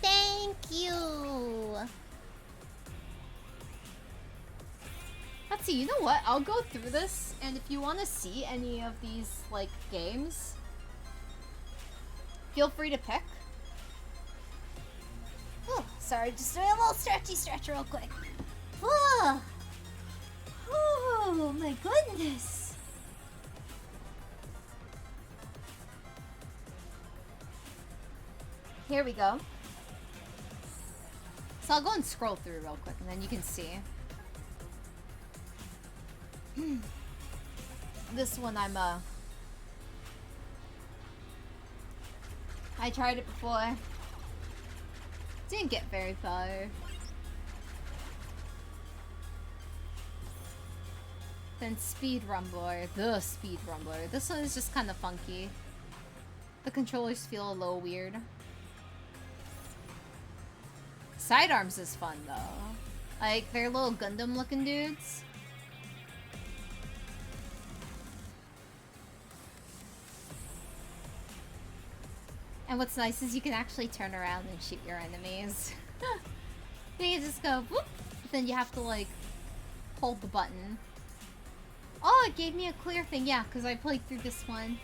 Thank you! Let's see, you know what? I'll go through this, and if you want to see any of these, like, games, feel free to pick. Oh, sorry, just doing a little stretch real quick. Oh, oh my goodness. Here we go. So I'll go and scroll through real quick, and then you can see. This one I tried it before. Didn't get very far. Then Speed Rumbler, the Speed Rumbler. This one is just kind of funky. The controllers feel a little weird. Sidearms is fun though. Like, they're little Gundam looking dudes. And what's nice is you can actually turn around and shoot your enemies. You can just go whoop, but then you have to like hold the button. Oh, it gave me a clear thing. Yeah, because I played through this one.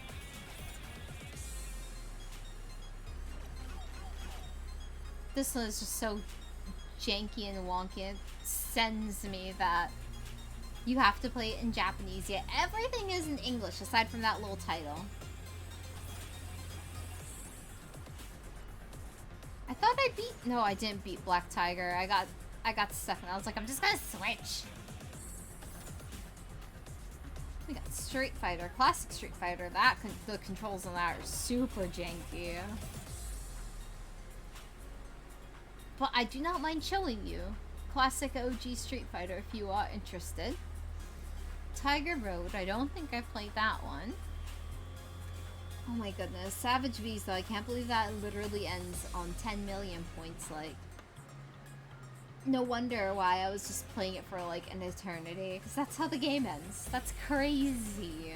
This one is just so janky and wonky. It sends me that You have to play it in Japanese. Yeah, everything is in English aside from that little title. I thought I beat... No, I didn't beat Black Tiger. I got stuck and I was like, I'm just gonna switch. We got Street Fighter, classic Street Fighter. The controls on that are super janky. But I do not mind showing you classic OG Street Fighter if you are interested. Tiger Road, I don't think I've played that one. Oh my goodness, Savage Beast though, I can't believe that literally ends on 10 million points, like... No wonder why I was just playing it for like an eternity, because that's how the game ends. That's crazy.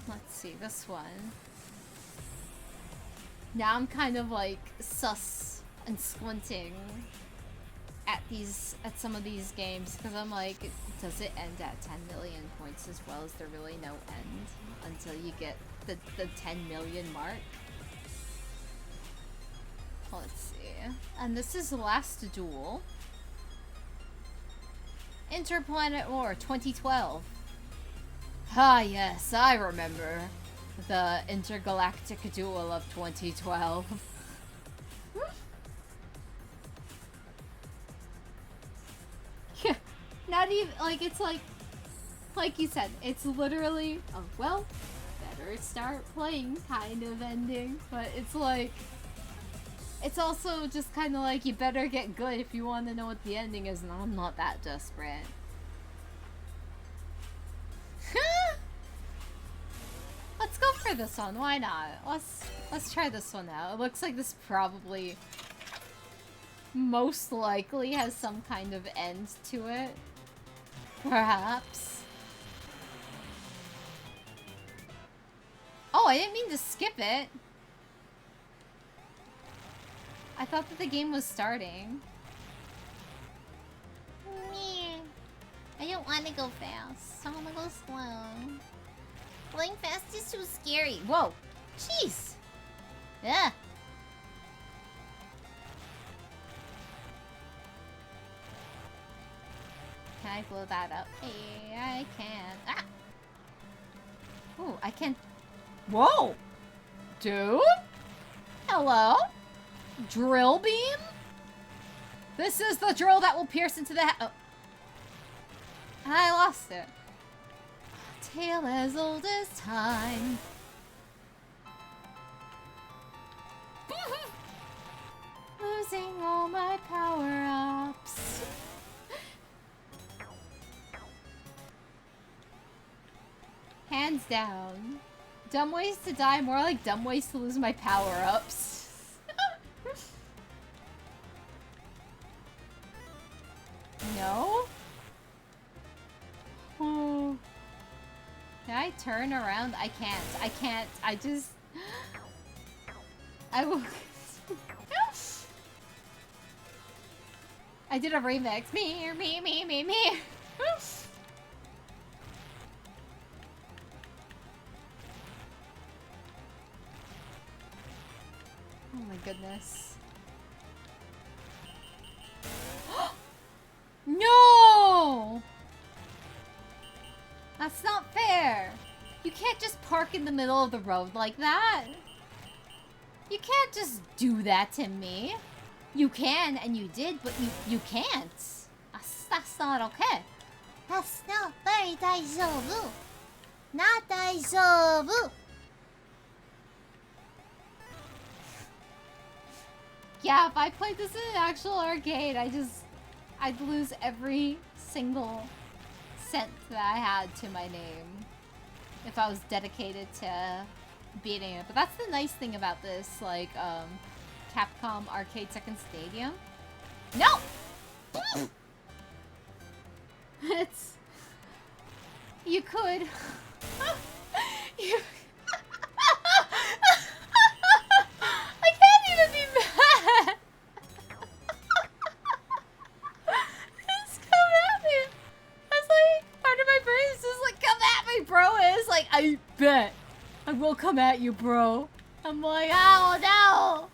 Let's see, this one. Now I'm kind of like sus and squinting at some of these games, because I'm like, does it end at 10 million points as well? Is there really no end until you get the 10 million mark? Let's see. And this is the last duel. Interplanet War 2012. Ah yes, I remember the intergalactic duel of 2012. Yeah, not even, like, it's like you said, it's literally, oh, well, better start playing kind of ending, but it's like, it's also just kind of like, you better get good if you want to know what the ending is, and I'm not that desperate. Let's go for this one, why not? Let's try this one out. It looks like this probably most likely has some kind of end to it. Perhaps. Oh, I didn't mean to skip it. I thought that the game was starting. Meh. I don't want to go fast. I want to go slow. Playing fast is too scary. Whoa. Jeez. Yeah. Can I blow that up? Hey, I can. Ah! Ooh, I can... Whoa! Dude? Hello? Drill beam? This is the drill that will pierce into the oh. I lost it. Tale as old as time. Losing all my power-ups. Hands down. Dumb ways to die, more like dumb ways to lose my power-ups. No? Oh. Can I turn around? I can't. I can't. I just... I will... I did a remix. Me. Oh my goodness. No! That's not fair. You can't just park in the middle of the road like that. You can't just do that to me. You can, and you did, but you can't. That's not okay. That's not very daijoubu. Not daijoubu. Yeah, if I played this in an actual arcade, I'd lose every single cent that I had to my name if I was dedicated to beating it. But that's the nice thing about this, like, Capcom Arcade Second Stadium. No! It's... You could... you... I can't even be mad! Just come at me! That's like, part of my brain is just like, come at me, bro! And it's like, I bet I will come at you, bro. I'm like, oh no!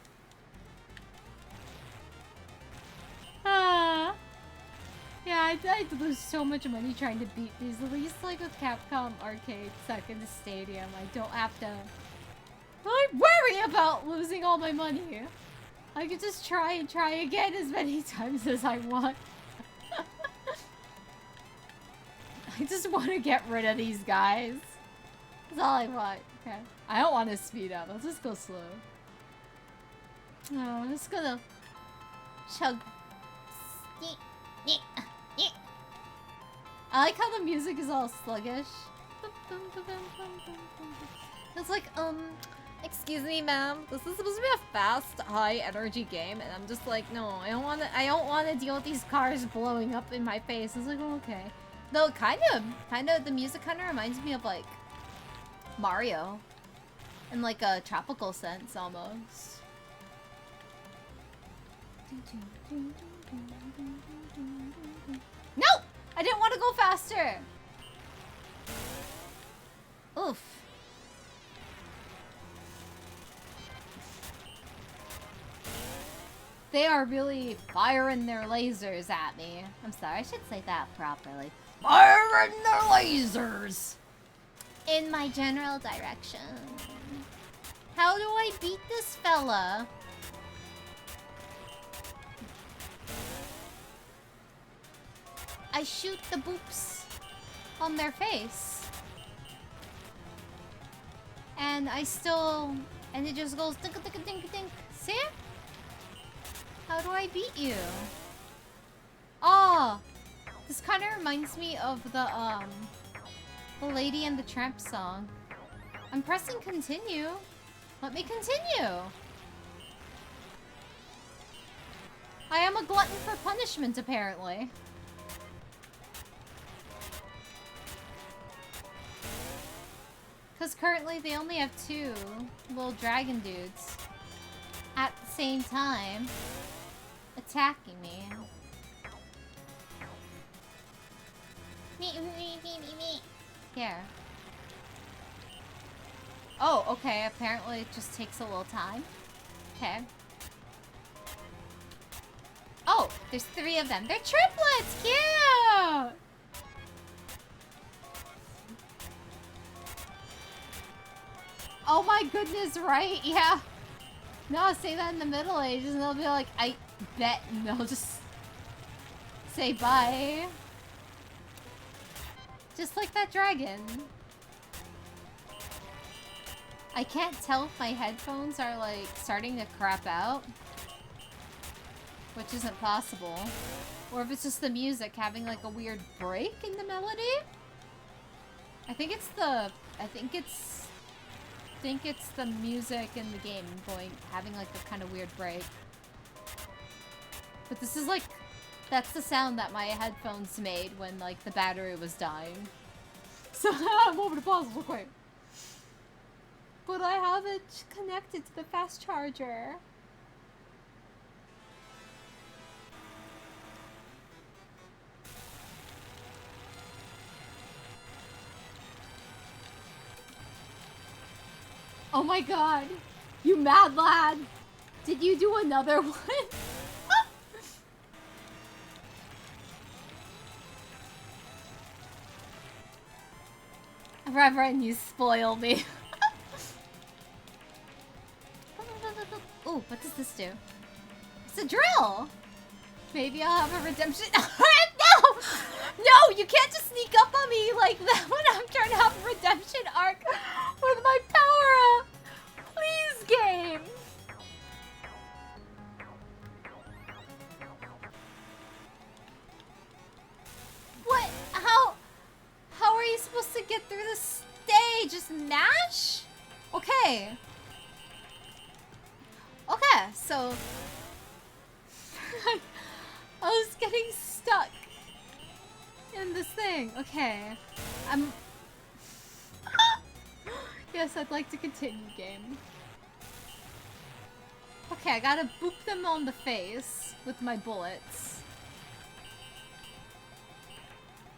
Ah. Yeah, I'd lose so much money trying to beat these. At least, like, with Capcom Arcade stuck in the stadium, I don't have to worry about losing all my money. I could just try and try again as many times as I want. I just want to get rid of these guys. That's all I want. Okay. I don't want to speed up. I'll just go slow. No, I'm just gonna chug. I like how the music is all sluggish. It's like, excuse me, ma'am. This is supposed to be a fast, high-energy game, and I'm just like, no, I don't want to deal with these cars blowing up in my face. It's like, oh, okay. Though, kind of, the music kind of reminds me of, like, Mario. In, like, a tropical sense, almost. No! I didn't want to go faster! Oof. They are really firing their lasers at me. I'm sorry, I should say that properly. Firing their lasers! In my general direction. How do I beat this fella? I shoot the boops on their face. And I still... And it just goes dink dink dink dink. See? How do I beat you? Oh! This kind of reminds me of the Lady and the Tramp song. I'm pressing continue. Let me continue. I am a glutton for punishment, apparently. Because currently they only have 2 little dragon dudes at the same time attacking me. Here. Oh, okay. Apparently it just takes a little time. Okay. Oh, there's 3 of them. They're triplets! Cute! Oh my goodness, right? Yeah. No, I'll say that in the Middle Ages and they'll be like, I bet, and they'll just say bye. Just like that dragon. I can't tell if my headphones are like starting to crap out, which isn't possible, or if it's just the music having like a weird break in the melody. I think it's the music in the game having like a kind of weird break. But this is like, that's the sound that my headphones made when like the battery was dying. So I'm over to pause real quick. But I have it connected to the fast charger. Oh my god. You mad lad. Did you do another one? Reverend, you spoil me. Ooh, what does this do? It's a drill! Maybe I'll have a redemption. No! No, you can't just sneak up on me like that when I'm trying to have a redemption arc with my power up. Please, game. What? How are you supposed to get through the stage? Just mash? Okay. Okay, so I was getting stuck in this thing. Okay. Yes, I'd like to continue, game. Okay, I gotta boop them on the face with my bullets.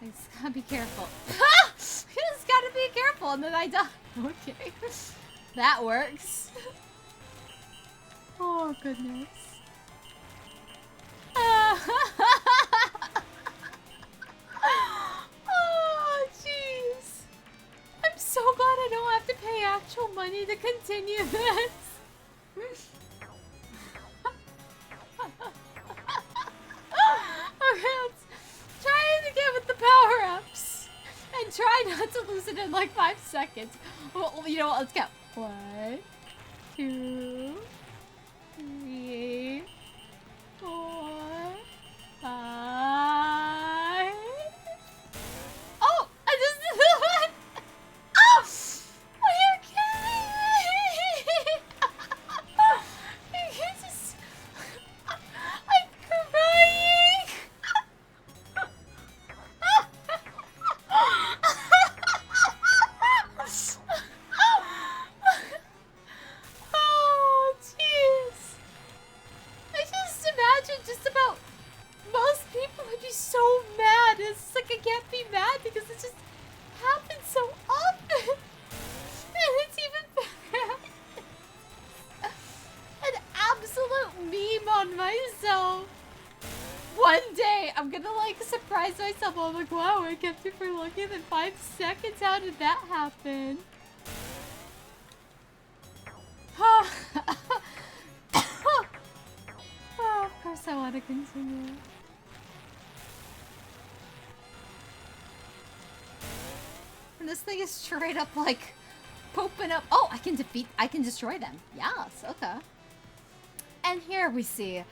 I just gotta be careful. I just gotta be careful and then I die. Okay. That works. Oh, goodness. actual money to continue this. Okay, let's try it again with the power-ups. And try not to lose it in like 5 seconds. Well, you know what? Let's go. 1, 2, 3, 4, 5. Oh! I just did the one! Oh! Are you kidding me? You just... I'm crying! Oh, jeez. I just imagine just about most people would be so mad. It's like I can't be mad because it just happens so often. And it's even better. An absolute meme on myself. One day, I'm gonna like surprise myself. I'm like, wow, I kept it for longer than 5 seconds. How did that happen? Oh, of course I want to continue. And this thing is straight up like pooping up. Oh, I can destroy them. Yes, okay. And here we see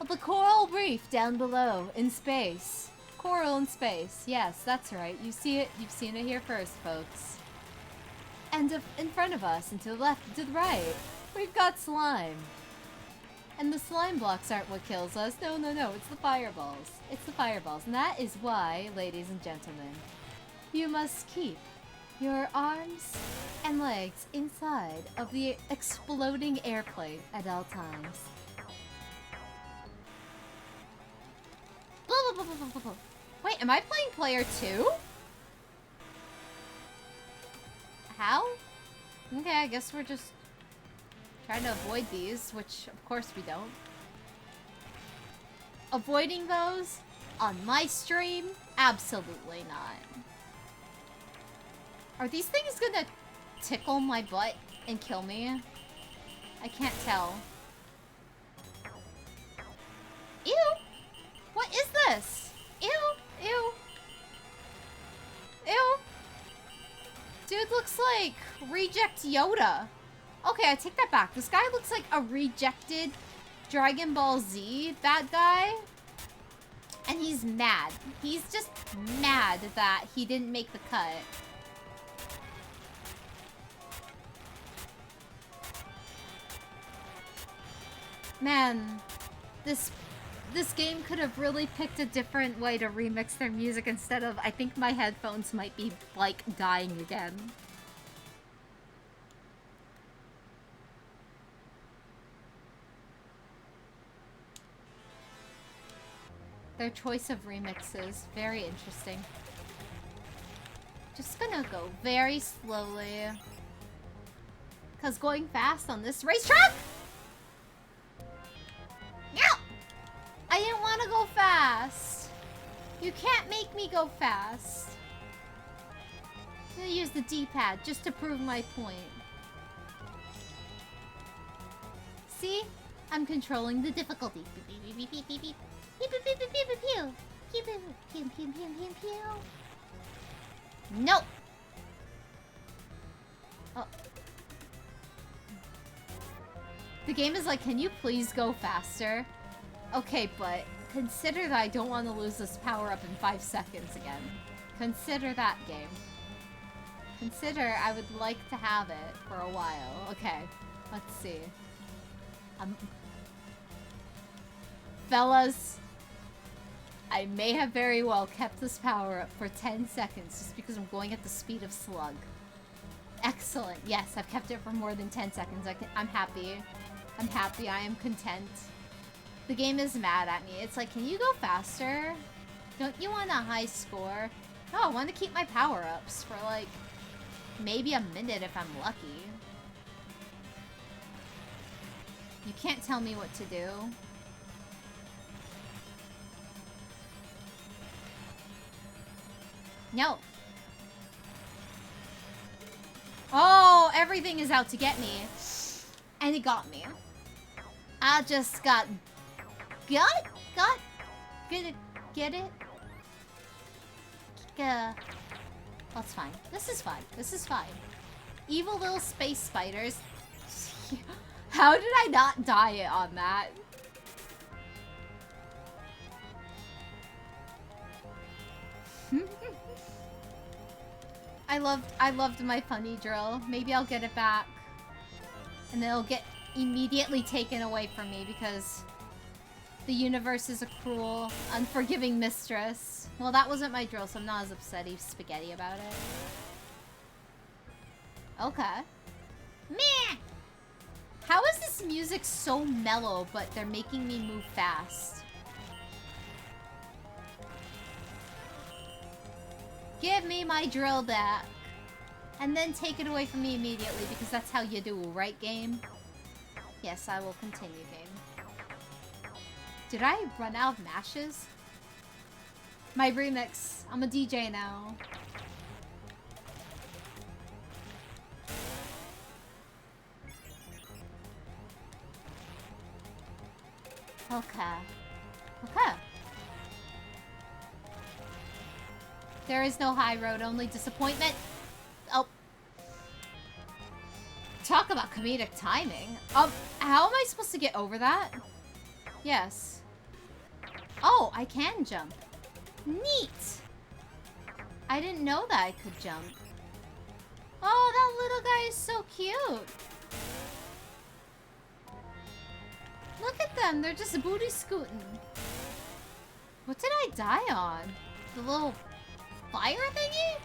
the coral reef down below in space. Coral in space. Yes, that's right. You see it. You've seen it here first, folks. And in front of us, and to the left, and to the right, we've got slime. And the slime blocks aren't what kills us. No, no, no. It's the fireballs. It's the fireballs. And that is why, ladies and gentlemen, you must keep your arms and legs inside of the exploding airplane at all times. Blah, blah, blah, blah, blah, blah. Wait, am I playing player 2? How? Okay, I guess we're just trying to avoid these, which of course we don't. Avoiding those on my stream? Absolutely not. Are these things gonna tickle my butt and kill me? I can't tell. Ew! What is this? Ew! Ew! Ew! Dude looks like reject Yoda. Okay, I take that back. This guy looks like a rejected Dragon Ball Z bad guy. And he's mad. He's just mad that he didn't make the cut. Man, this game could have really picked a different way to remix their music instead of, I think my headphones might be, like, dying again. Their choice of remixes, very interesting. Just gonna go very slowly. 'Cause going fast on this racetrack? No! I didn't want to go fast. You can't make me go fast. I'm gonna use the D-pad just to prove my point. See? I'm controlling the difficulty. Beep, beep, beep, beep, beep, beep. Pew, pew, pew, pew, pew, pew, pew. Pew, pew, pew, pew, pew, pew, pew. No! Oh. The game is like, can you please go faster? Okay, but consider that I don't want to lose this power-up in 5 seconds again. Consider that, game. Consider I would like to have it for a while. Okay, let's see. Fellas, I may have very well kept this power-up for 10 seconds just because I'm going at the speed of Slug. Excellent. Yes, I've kept it for more than 10 seconds. I'm happy. I'm happy. I am content. The game is mad at me. It's like, can you go faster? Don't you want a high score? No, I want to keep my power-ups for like maybe a minute if I'm lucky. You can't tell me what to do. No. Oh, everything is out to get me. And it got me. I just got it? Get it? That's fine. This is fine. This is fine. Evil little space spiders. How did I not die on that? I loved my funny drill. Maybe I'll get it back. And then it'll get immediately taken away from me because the universe is a cruel, unforgiving mistress. Well, that wasn't my drill, so I'm not as upsetty spaghetti about it. Okay. Meh! How is this music so mellow, but they're making me move fast? Give me my drill back. And then take it away from me immediately, because that's how you do, right, game? Yes, I will continue, game. Did I run out of mashes? My remix. I'm a DJ now. Okay. Okay. There is no high road, only disappointment. Oh. Talk about comedic timing. How am I supposed to get over that? Yes. Oh, I can jump. Neat. I didn't know that I could jump. Oh, that little guy is so cute. Look at them. They're just booty scooting. What did I die on? The little fire thingy?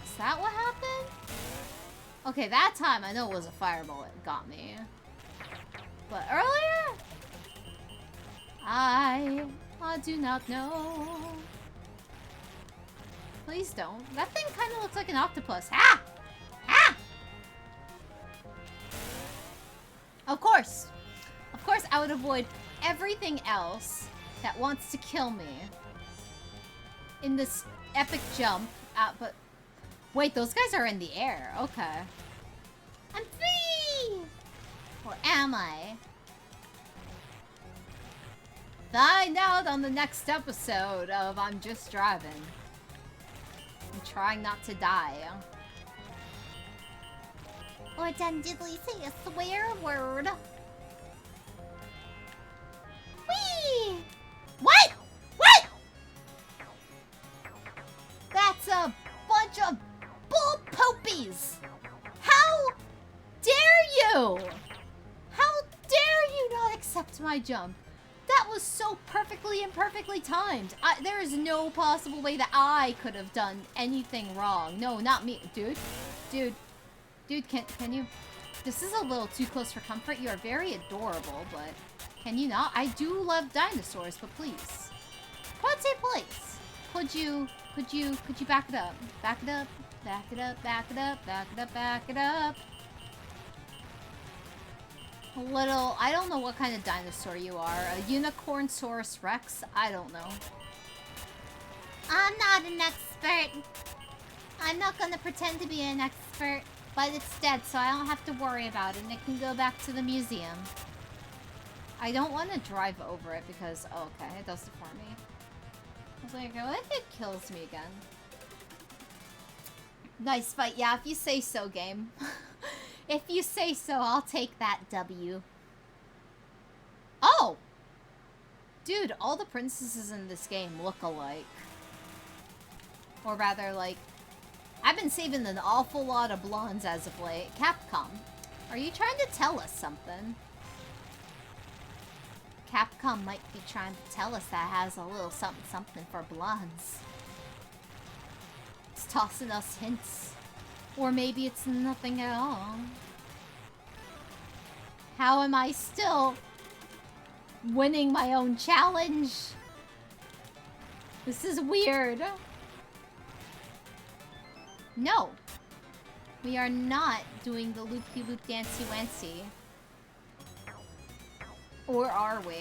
Is that what happened? Okay, that time I know it was a fireball that got me. But earlier? I do not know. Please don't. That thing kind of looks like an octopus. Ha! Ha! Of course. Of course I would avoid everything else that wants to kill me in this epic jump. But wait, those guys are in the air. Okay. I'm free! Or am I? Find out on the next episode of I'm Just Driving. I'm trying not to die. Or then diddly say a swear word. Whee! What? What? That's a bunch of bull poopies! How dare you? How dare you not accept my jump? That was so perfectly and perfectly timed. There is no possible way that I could have done anything wrong. No, not me. Dude, can you... This is a little too close for comfort. You are very adorable, but can you not? I do love dinosaurs, but please. Please. Could you back it up? Back it up. Back it up, back it up, back it up, back it up. A little, I don't know what kind of dinosaur you are. A Unicornsaurus Rex? I don't know. I'm not an expert. I'm not gonna pretend to be an expert, but it's dead, so I don't have to worry about it, and it can go back to the museum. I don't want to drive over it because, oh, okay, it does it for me. I was like, what if it kills me again? Nice fight. Yeah, if you say so, game. If you say so, I'll take that W. Oh! Dude, all the princesses in this game look alike. Or rather, like... I've been saving an awful lot of blondes as of late. Capcom, are you trying to tell us something? Capcom might be trying to tell us that it has a little something for blondes. It's tossing us hints. Or maybe it's nothing at all. How am I still winning my own challenge? This is weird. No. We are not doing the loop-de-loop dancy-wancy. Or are we?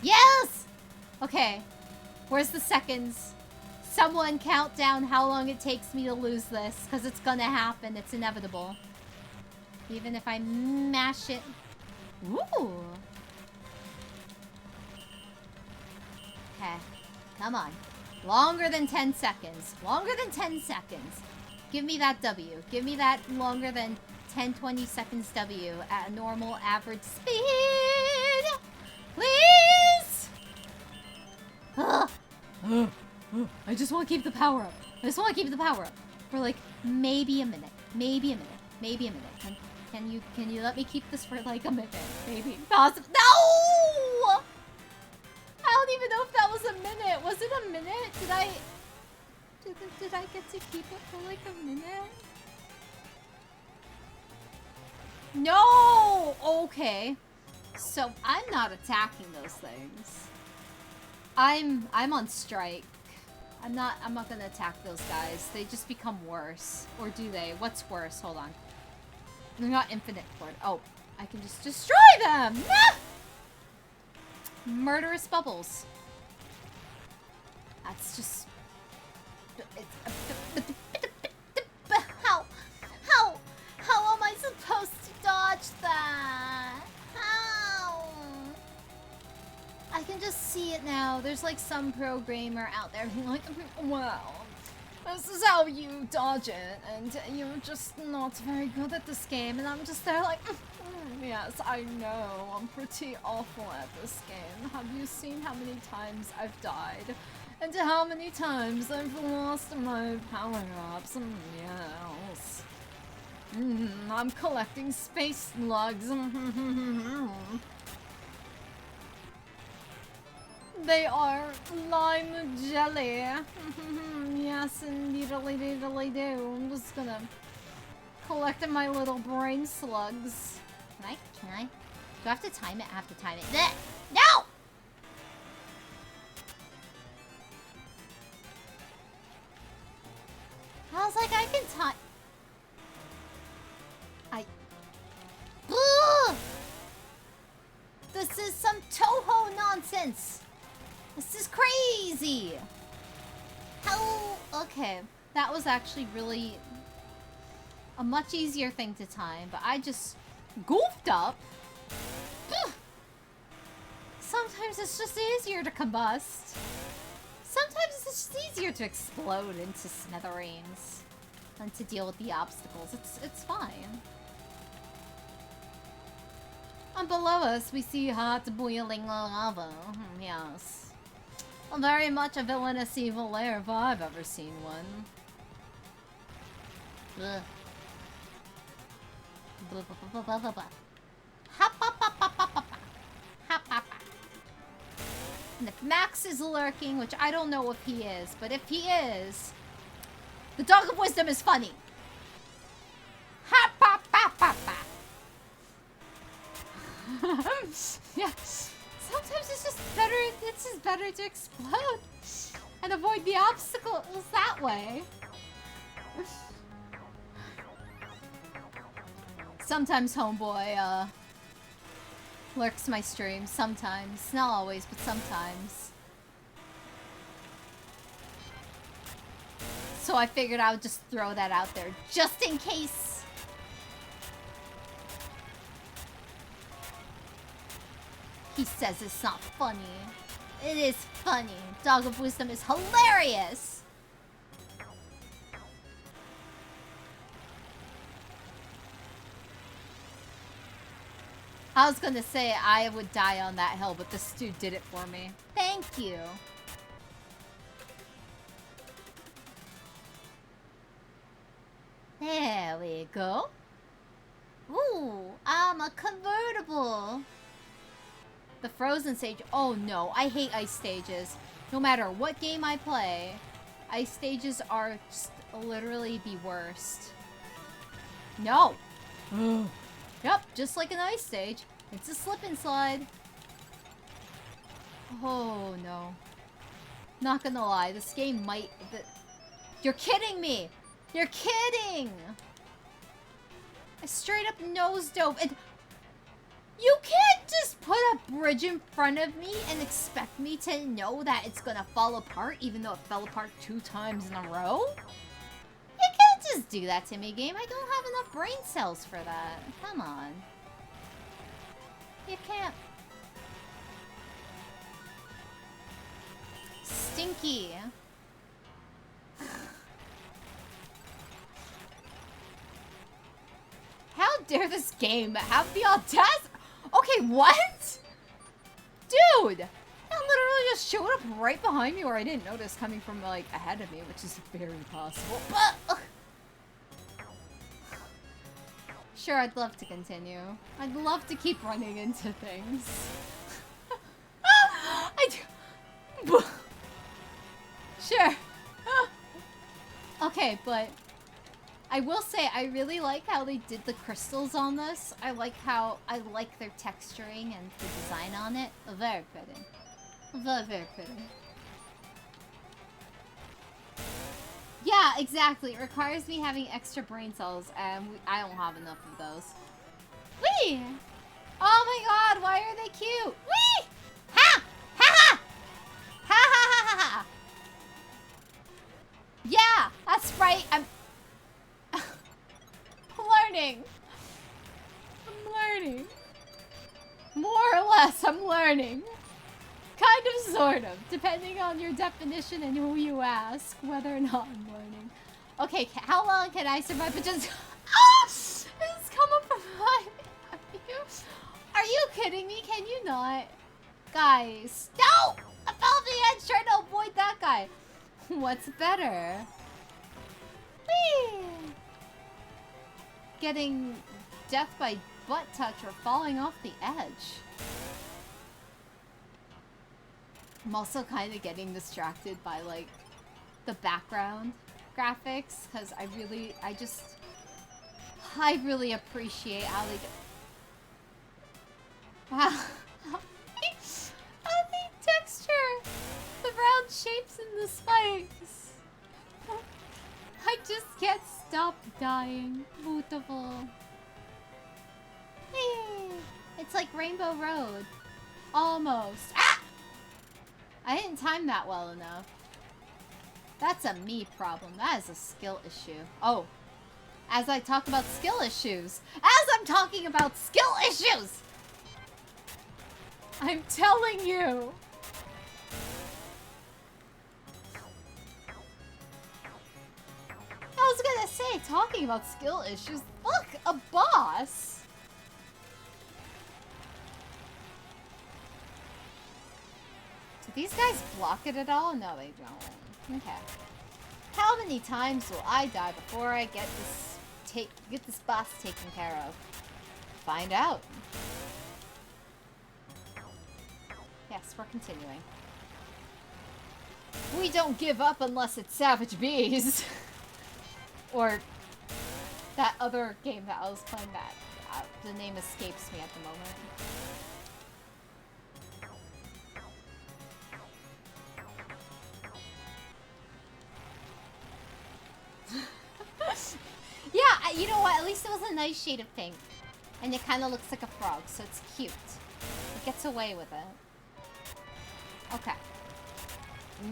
Yes! Okay. Where's the seconds? Someone count down how long it takes me to lose this, because it's gonna happen. It's inevitable. Even if I mash it. Ooh. Okay. Come on. Longer than 10 seconds. Longer than 10 seconds. Give me that W. Give me that longer than 10, 20 seconds W at a normal average speed. Please! I just want to keep the power up. I just want to keep the power up for like maybe a minute. Maybe a minute. Maybe a minute. Can you let me keep this for like a minute? Maybe. Possible. No! I don't even know if that was a minute. Was it a minute? Did I get to keep it for like a minute? No! Okay. So I'm not attacking those things. I'm on strike. I'm not gonna attack those guys. They just become worse. Or do they? What's worse? Hold on. They're not infinite cord. Oh, I can just destroy them! Ah! Murderous bubbles. That's just... How am I supposed to dodge that? How? I can just see it now. There's like some programmer out there being like, well, this is how you dodge it, and you're just not very good at this game. And I'm just there like, yes, I know, I'm pretty awful at this game. Have you seen how many times I've died? And how many times I've lost my power-ups? Yes. I'm collecting space slugs. They are lime jelly. Yes, indeedly do. I'm just gonna collect my little brain slugs. Can I? Do I have to time it? I have to time it. No! I was like, I can time... Ugh! This is some Toho nonsense! This is crazy! How... Okay. That was actually really... a much easier thing to time, but I just... goofed up? Ugh! Sometimes it's just easier to combust. Sometimes it's just easier to explode into smithereens than to deal with the obstacles. It's fine. And below us, we see hot boiling lava. Yes. Very much a villainous evil lair if I've ever seen one. Ugh. And if Max is lurking, which I don't know if he is, but if he is, the Dog of Wisdom is funny. Ha pa pa pa pa. Yeah. Sometimes it's just better to explode and avoid the obstacles that way. Sometimes homeboy lurks my stream. Sometimes. Not always, but sometimes. So I figured I would just throw that out there just in case. He says it's not funny. It is funny. Dog of Wisdom is hilarious. I was gonna say I would die on that hill, but this dude did it for me. Thank you. There we go. Ooh, I'm a convertible. The frozen stage. Oh no, I hate ice stages. No matter what game I play, ice stages are just literally the worst. No. Yep, just like an ice stage. It's a slip and slide. Oh no. Not gonna lie, this game might... You're kidding me! You're kidding! I straight up nose dove and... You can't just put a bridge in front of me and expect me to know that it's gonna fall apart even though it fell apart 2 times in a row? You can't just do that to me, game. I don't have enough brain cells for that. Come on. You can't. Stinky. How dare this game have the audacity? Okay, what? Dude! That literally just showed up right behind me, or I didn't notice coming from, like, ahead of me, which is very possible. But, sure, I'd love to continue. I'd love to keep running into things. Sure. Okay, but I will say I really like how they did the crystals on this. I like their texturing and the design on it. Very pretty. Very, very pretty. Yeah, exactly. It requires me having extra brain cells, and I don't have enough of those. Whee! Oh my god, why are they cute? Whee! Ha! Ha ha! Ha ha ha ha ha! Yeah, that's right. I'm learning. I'm learning. More or less, I'm learning. Kind of, sort of, depending on your definition and who you ask, whether or not I'm learning. Okay, how long can I survive? But just it's come up from behind me. Are you kidding me? Can you not? Guys, no! I fell off the edge trying to avoid that guy. What's better? Whee! Getting death by butt touch or falling off the edge. I'm also kind of getting distracted by, like, the background graphics, because I really appreciate how they wow. How they texture the round shapes in the spikes. I just can't stop dying. Beautiful. Hey, it's like Rainbow Road. Almost. Ah! I didn't time that well enough. That's a me problem. That is a skill issue. Oh. As I talk about skill issues. As I'm talking about skill issues! I'm telling you. I was gonna say, talking about skill issues. Look, a boss! Do these guys block it at all? No, they don't. Okay. How many times will I die before I get this boss taken care of? Find out. Yes, we're continuing. We don't give up unless it's Savage Bees. Or that other game that I was playing that the name escapes me at the moment. Yeah, you know what? At least it was a nice shade of pink. And it kind of looks like a frog, so it's cute. It gets away with it. Okay.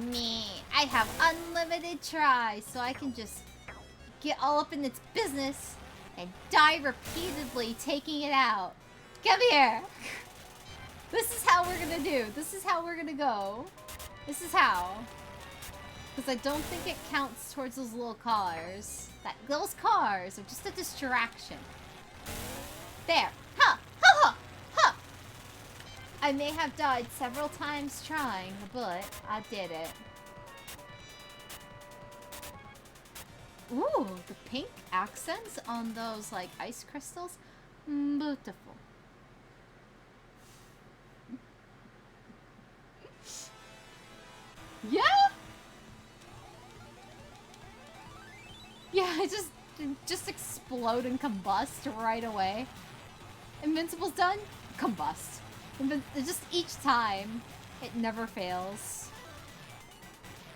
Me. I have unlimited try, so I can just get all up in its business and die repeatedly taking it out. Come here. This is how we're gonna do. This is how we're gonna go. This is how. Because I don't think it counts towards those little cars. Those cars are just a distraction. There. Ha! Ha ha! Ha! I may have died several times trying, but I did it. Ooh, the pink accents on those, like, ice crystals. Beautiful. Yeah? Yeah, I just explode and combust right away. Invincible's done? Combust. Just each time, it never fails.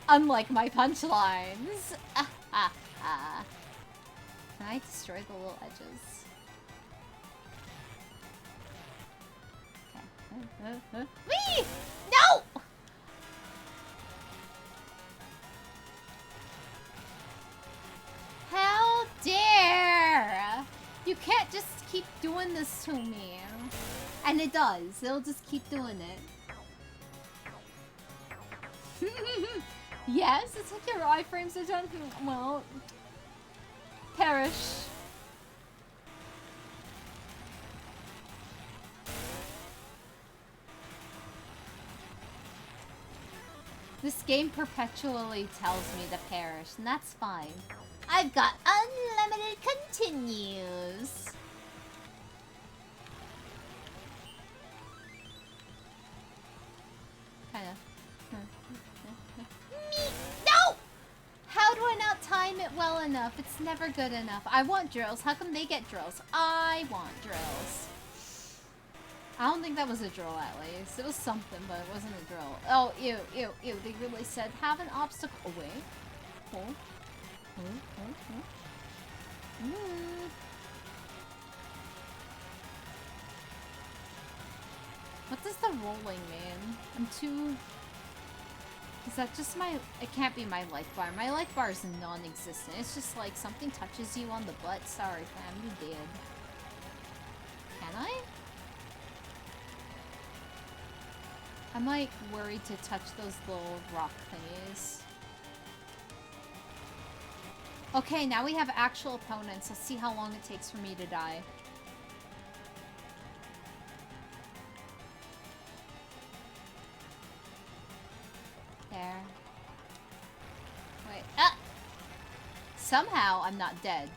Unlike my punchlines. Can I destroy the little edges? Me! No! How dare! You can't just keep doing this to me. And it does. It'll just keep doing it. Yes, it's like your iframes are done. Well, perish. This game perpetually tells me to perish, and that's fine. I've got unlimited continues. Kinda. No! How do I not time it well enough? It's never good enough. I want drills. How come they get drills? I want drills. I don't think that was a drill at least. It was something, but it wasn't a drill. Oh, ew, ew, ew. They really said have an obstacle. Oh, wait. Oh. What does the rolling mean? I'm too... Is that just my... It can't be my life bar. My life bar is non-existent. It's just like something touches you on the butt. Sorry, fam. You did. Can I? I'm like worried to touch those little rock thingies. Okay, now we have actual opponents. Let's see how long it takes for me to die. There. Wait. Ah! Somehow I'm not dead.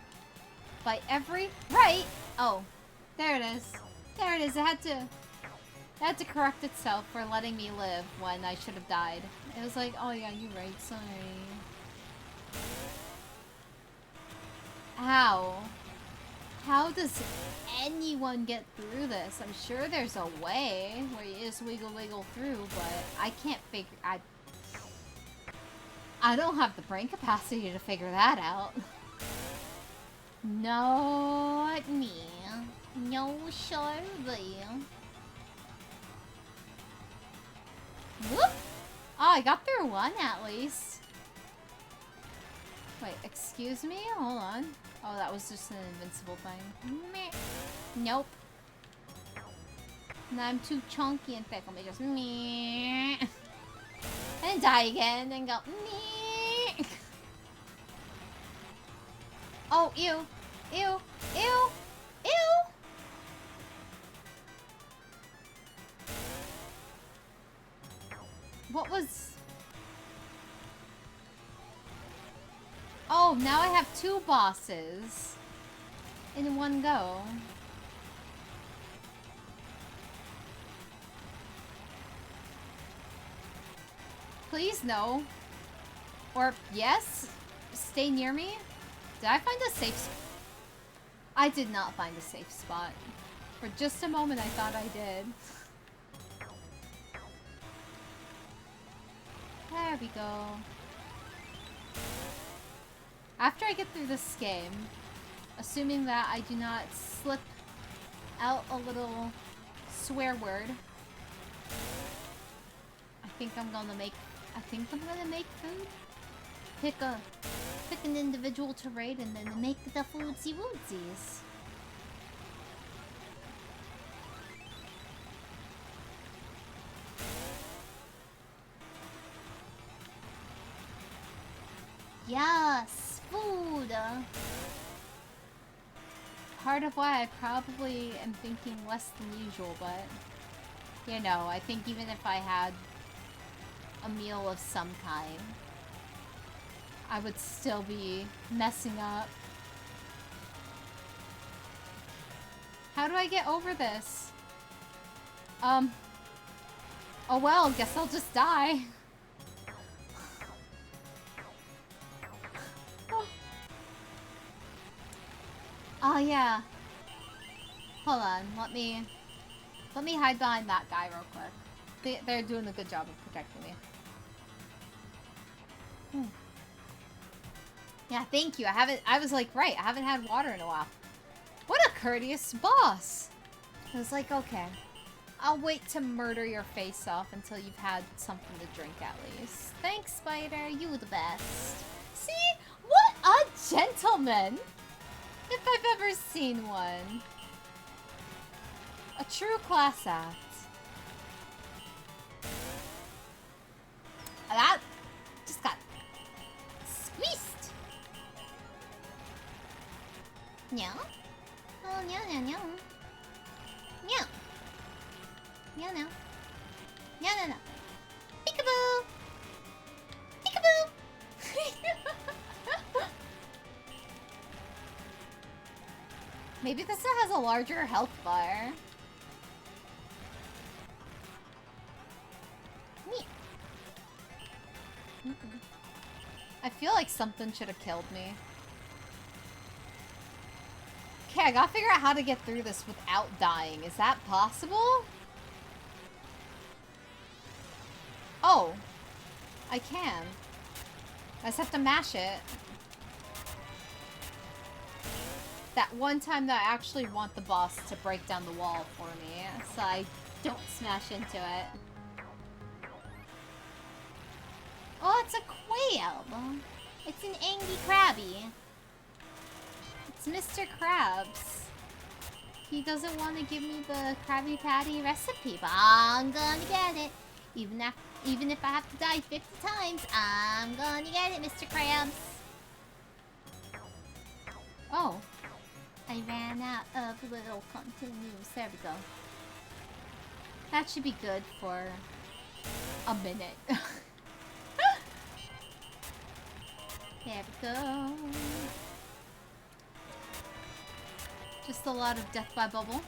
By every... Right! Oh. There it is. There it is. It had to correct itself for letting me live when I should have died. It was like, oh yeah, you're right, sorry. How? How does anyone get through this? I'm sure there's a way where you just wiggle through, but I can't figure... I don't have the brain capacity to figure that out. Not me. No, surely. Whoop! Oh, I got through one at least. Wait, excuse me? Hold on. Oh, that was just an invincible thing. Meh. Nope. Now I'm too chunky and thick. Let me just meh. And die again and go meh. Oh, ew. Ew. Ew. Ew. What was... Oh, now I have two bosses in one go. Please, no. Or, yes? Stay near me? Did I find a safe spot? I did not find a safe spot. For just a moment, I thought I did. There we go. After I get through this game, assuming that I do not slip out a little swear word, I think I'm gonna make food. Pick an individual to raid and then make the foodsy woodsies. Yes, food! Part of why I probably am thinking less than usual, but... You know, I think even if I had a meal of some kind, I would still be messing up. How do I get over this? Oh well, guess I'll just die. Oh yeah. Hold on, let me hide behind that guy real quick. They're doing a good job of protecting me. Yeah, thank you. I was like, right, I haven't had water in a while. What a courteous boss. I was like, okay. I'll wait to murder your face off until you've had something to drink at least. Thanks, Spider. You the best. See? What a gentleman! If I've ever seen one. A true class act. That just got squeezed. No. Oh, no, no, no. No. No, no. No, no, no. Peekaboo! Peekaboo! Maybe this one has a larger health bar. Neat. I feel like something should have killed me. Okay, I gotta figure out how to get through this without dying. Is that possible? Oh. I can. I just have to mash it. That one time that I actually want the boss to break down the wall for me, so I don't smash into it. Oh, it's a quail! It's an angry crabby. It's Mr. Krabs. He doesn't want to give me the Krabby Patty recipe, but I'm gonna get it. Even if I have to die 50 times, I'm gonna get it, Mr. Krabs. Oh. I ran out of little continues. There we go. That should be good for a minute. There we go. Just a lot of death by bubble.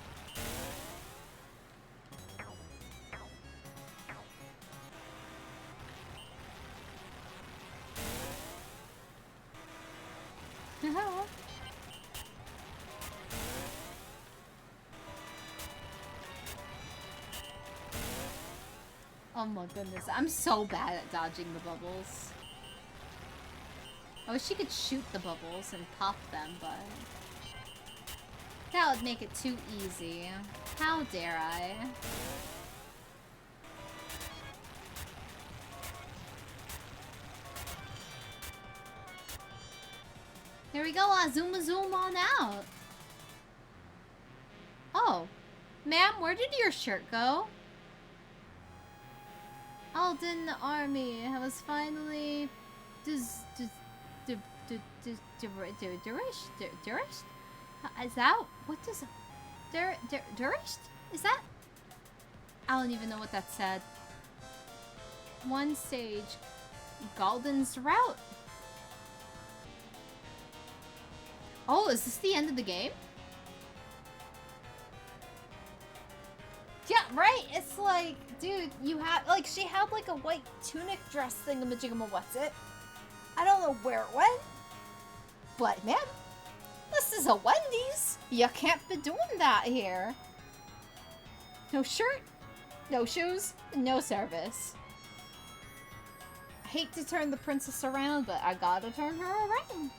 Oh my goodness, I'm so bad at dodging the bubbles. I wish you could shoot the bubbles and pop them, but that would make it too easy. How dare I? Here we go, Azuma zoom on out. Oh, ma'am, where did your shirt go? All in the army. I was finally Is that what does Durished? Is that? I don't even know what that said. One stage, Galden's route. Oh, is this the end of the game? Yeah, right? It's like, dude, you had, like, she had, like, a white tunic dress thingamajigama, what's it? I don't know where it went. But, man, this is a Wendy's. You can't be doing that here. No shirt, no shoes, no service. I hate to turn the princess around, but I gotta turn her around.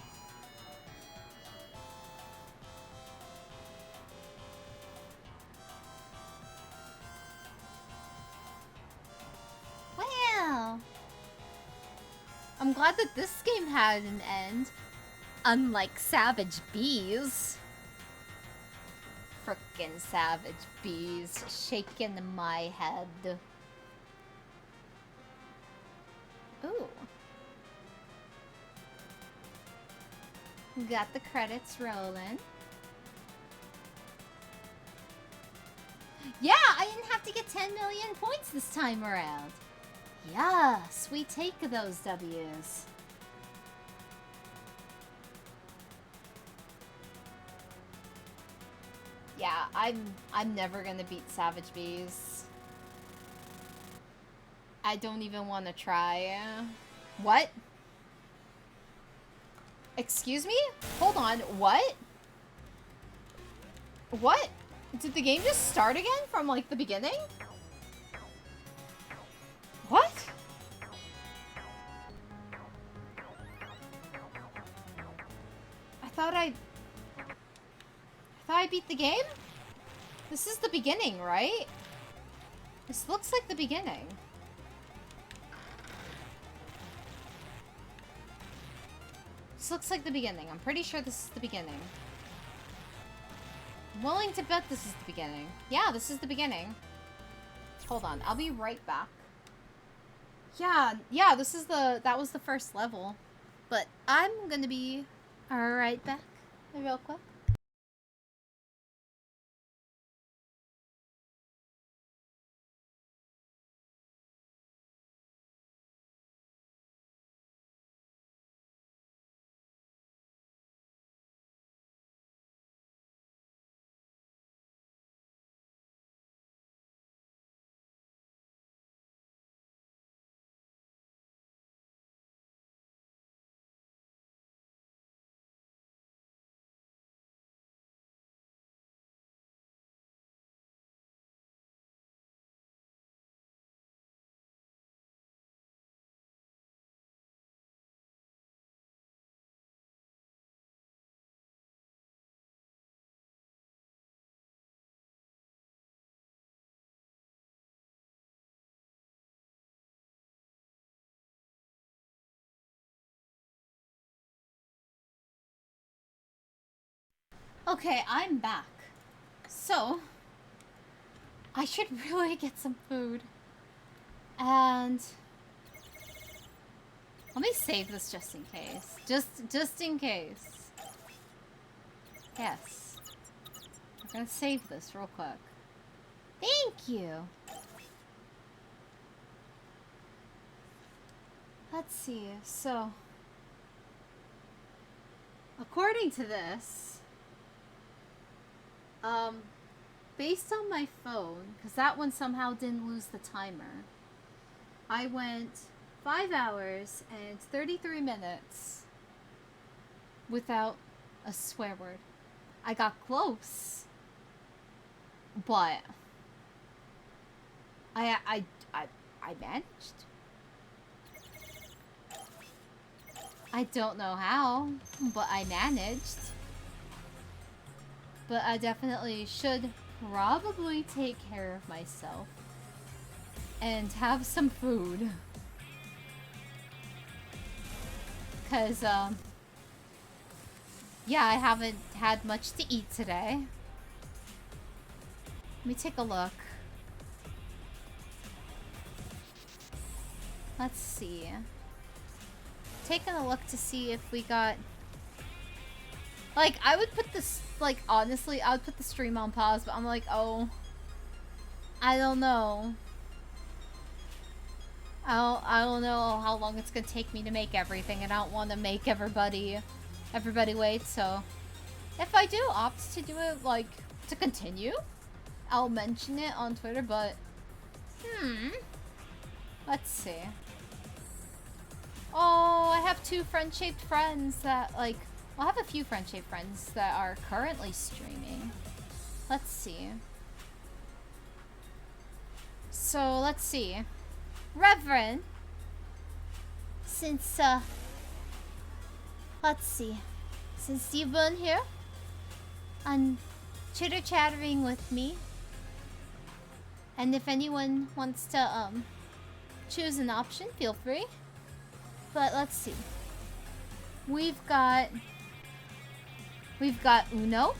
Well, I'm glad that this game had an end, unlike Savage Bees. Frickin' Savage Bees shaking my head. Ooh. Got the credits rolling. Yeah, I didn't have to get 10 million points this time around. Yes, we take those W's. Yeah, I'm never gonna beat Savage Bees. I don't even want to try. What? Excuse me? Hold on, what? What? Did the game just start again from, like, the beginning? What? I thought I beat the game? This is the beginning, right? This looks like the beginning. This looks like the beginning. I'm pretty sure this is the beginning. I'm willing to bet this is the beginning. Yeah, this is the beginning. Hold on, I'll be right back. Yeah, this is that was the first level. But I'm gonna be right back, real quick. Okay, I'm back. So, I should really get some food. And let me save this just in case. Just in case. Yes. I'm gonna save this real quick. Thank you. Let's see. So, according to this, based on my phone, because that one somehow didn't lose the timer, I went 5 hours and 33 minutes without a swear word. I got close, but I managed. I don't know how, but I managed. But I definitely should probably take care of myself and have some food. Cause, yeah, I haven't had much to eat today. Let me take a look. Let's see. Taking a look to see if we got... Like, I would put this... Like, honestly, I would put the stream on pause, but I'm like, oh... I don't know. I don't know how long it's gonna take me to make everything, and I don't want to make everybody wait, so... If I do opt to do it, like, to continue, I'll mention it on Twitter, but... Let's see. Oh, I have 2 friend-shaped friends that, like... Well, I have a few friend-shaped friends that are currently streaming. Let's see. So, let's see. Reverend. Since, let's see. Since you've been here and chitter-chattering with me, and if anyone wants to, choose an option, feel free. But let's see. We've got Uno.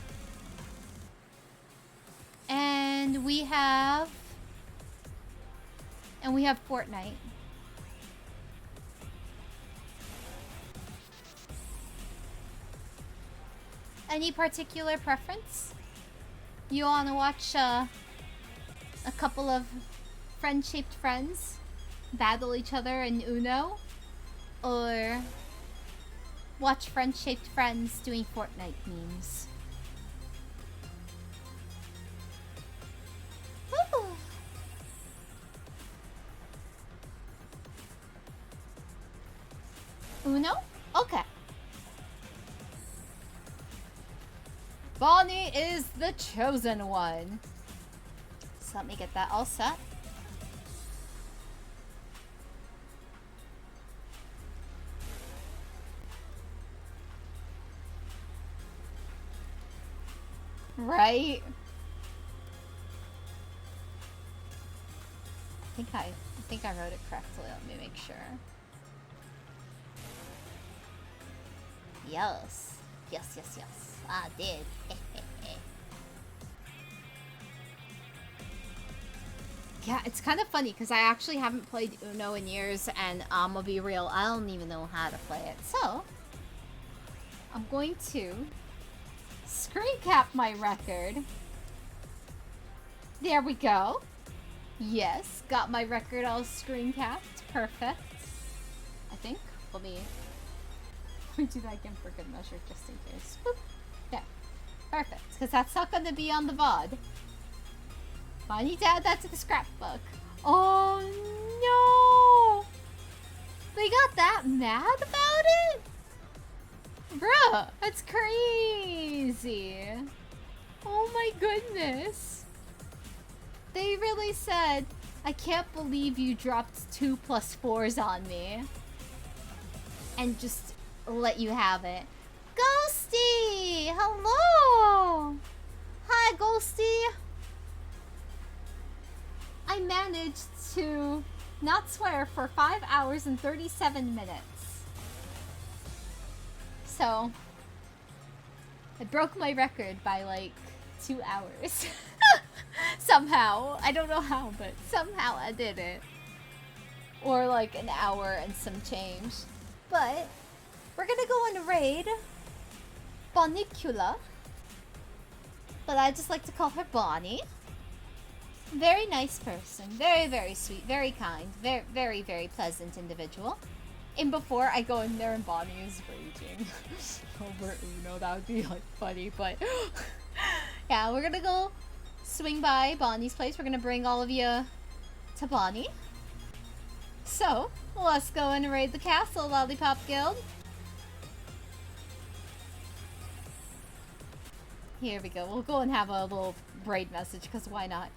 And we have Fortnite. Any particular preference? You want to watch a couple of friend-shaped friends battle each other in Uno? Or watch friend-shaped friends doing Fortnite memes? Ooh. Uno? Okay. Bonnie is the chosen one. So let me get that all set. Right? think I wrote it correctly. Let me make sure. Yes. Yes. I did. Yeah, it's kind of funny because I actually haven't played Uno in years, and I'll be real, I don't even know how to play it. So, I'm going to screen cap my record. There we go. Yes, got my record all screen capped. Perfect. I think. Let me do that again for good measure, just in case. Boop. Yeah, perfect. Because that's not going to be on the VOD. But I need to add that to the scrapbook. Oh no! They got that mad about it? Bruh, that's crazy. Oh my goodness. They really said, I can't believe you dropped 2 + 4s on me. And just let you have it. Ghosty! Hello! Hi, Ghosty! I managed to not swear for 5 hours and 37 minutes. So, I broke my record by like 2 hours. Somehow. I don't know how, but somehow I did it. Or like an hour and some change. But, we're gonna go on a raid. Bonicula. But I just like to call her Bonnie. Very nice person. Very, very sweet. Very kind. Very, very, very pleasant individual. And before I go in there and Bonnie is raging over Uno, that would be like funny, but yeah, we're gonna go swing by Bonnie's place. We're gonna bring all of you to Bonnie. So, let's go and raid the castle, Lollipop Guild. Here we go. We'll go and have a little raid message, because why not?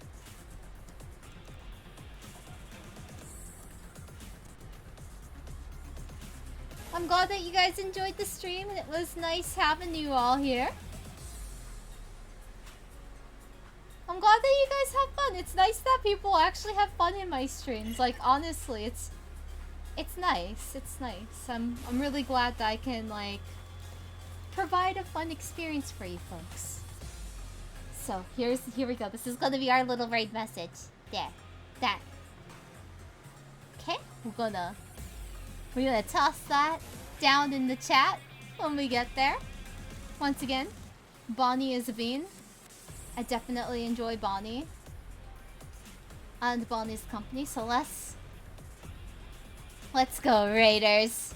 I'm glad that you guys enjoyed the stream, and it was nice having you all here. I'm glad that you guys have fun. It's nice that people actually have fun in my streams. Like, honestly, it's nice. It's nice. I'm really glad that I can, like, provide a fun experience for you folks. So, here we go. This is gonna be our little raid message. There. That. Okay? We're gonna toss that down in the chat when we get there. Once again, Bonnie is a bean. I definitely enjoy Bonnie and Bonnie's company, so let's go, Raiders.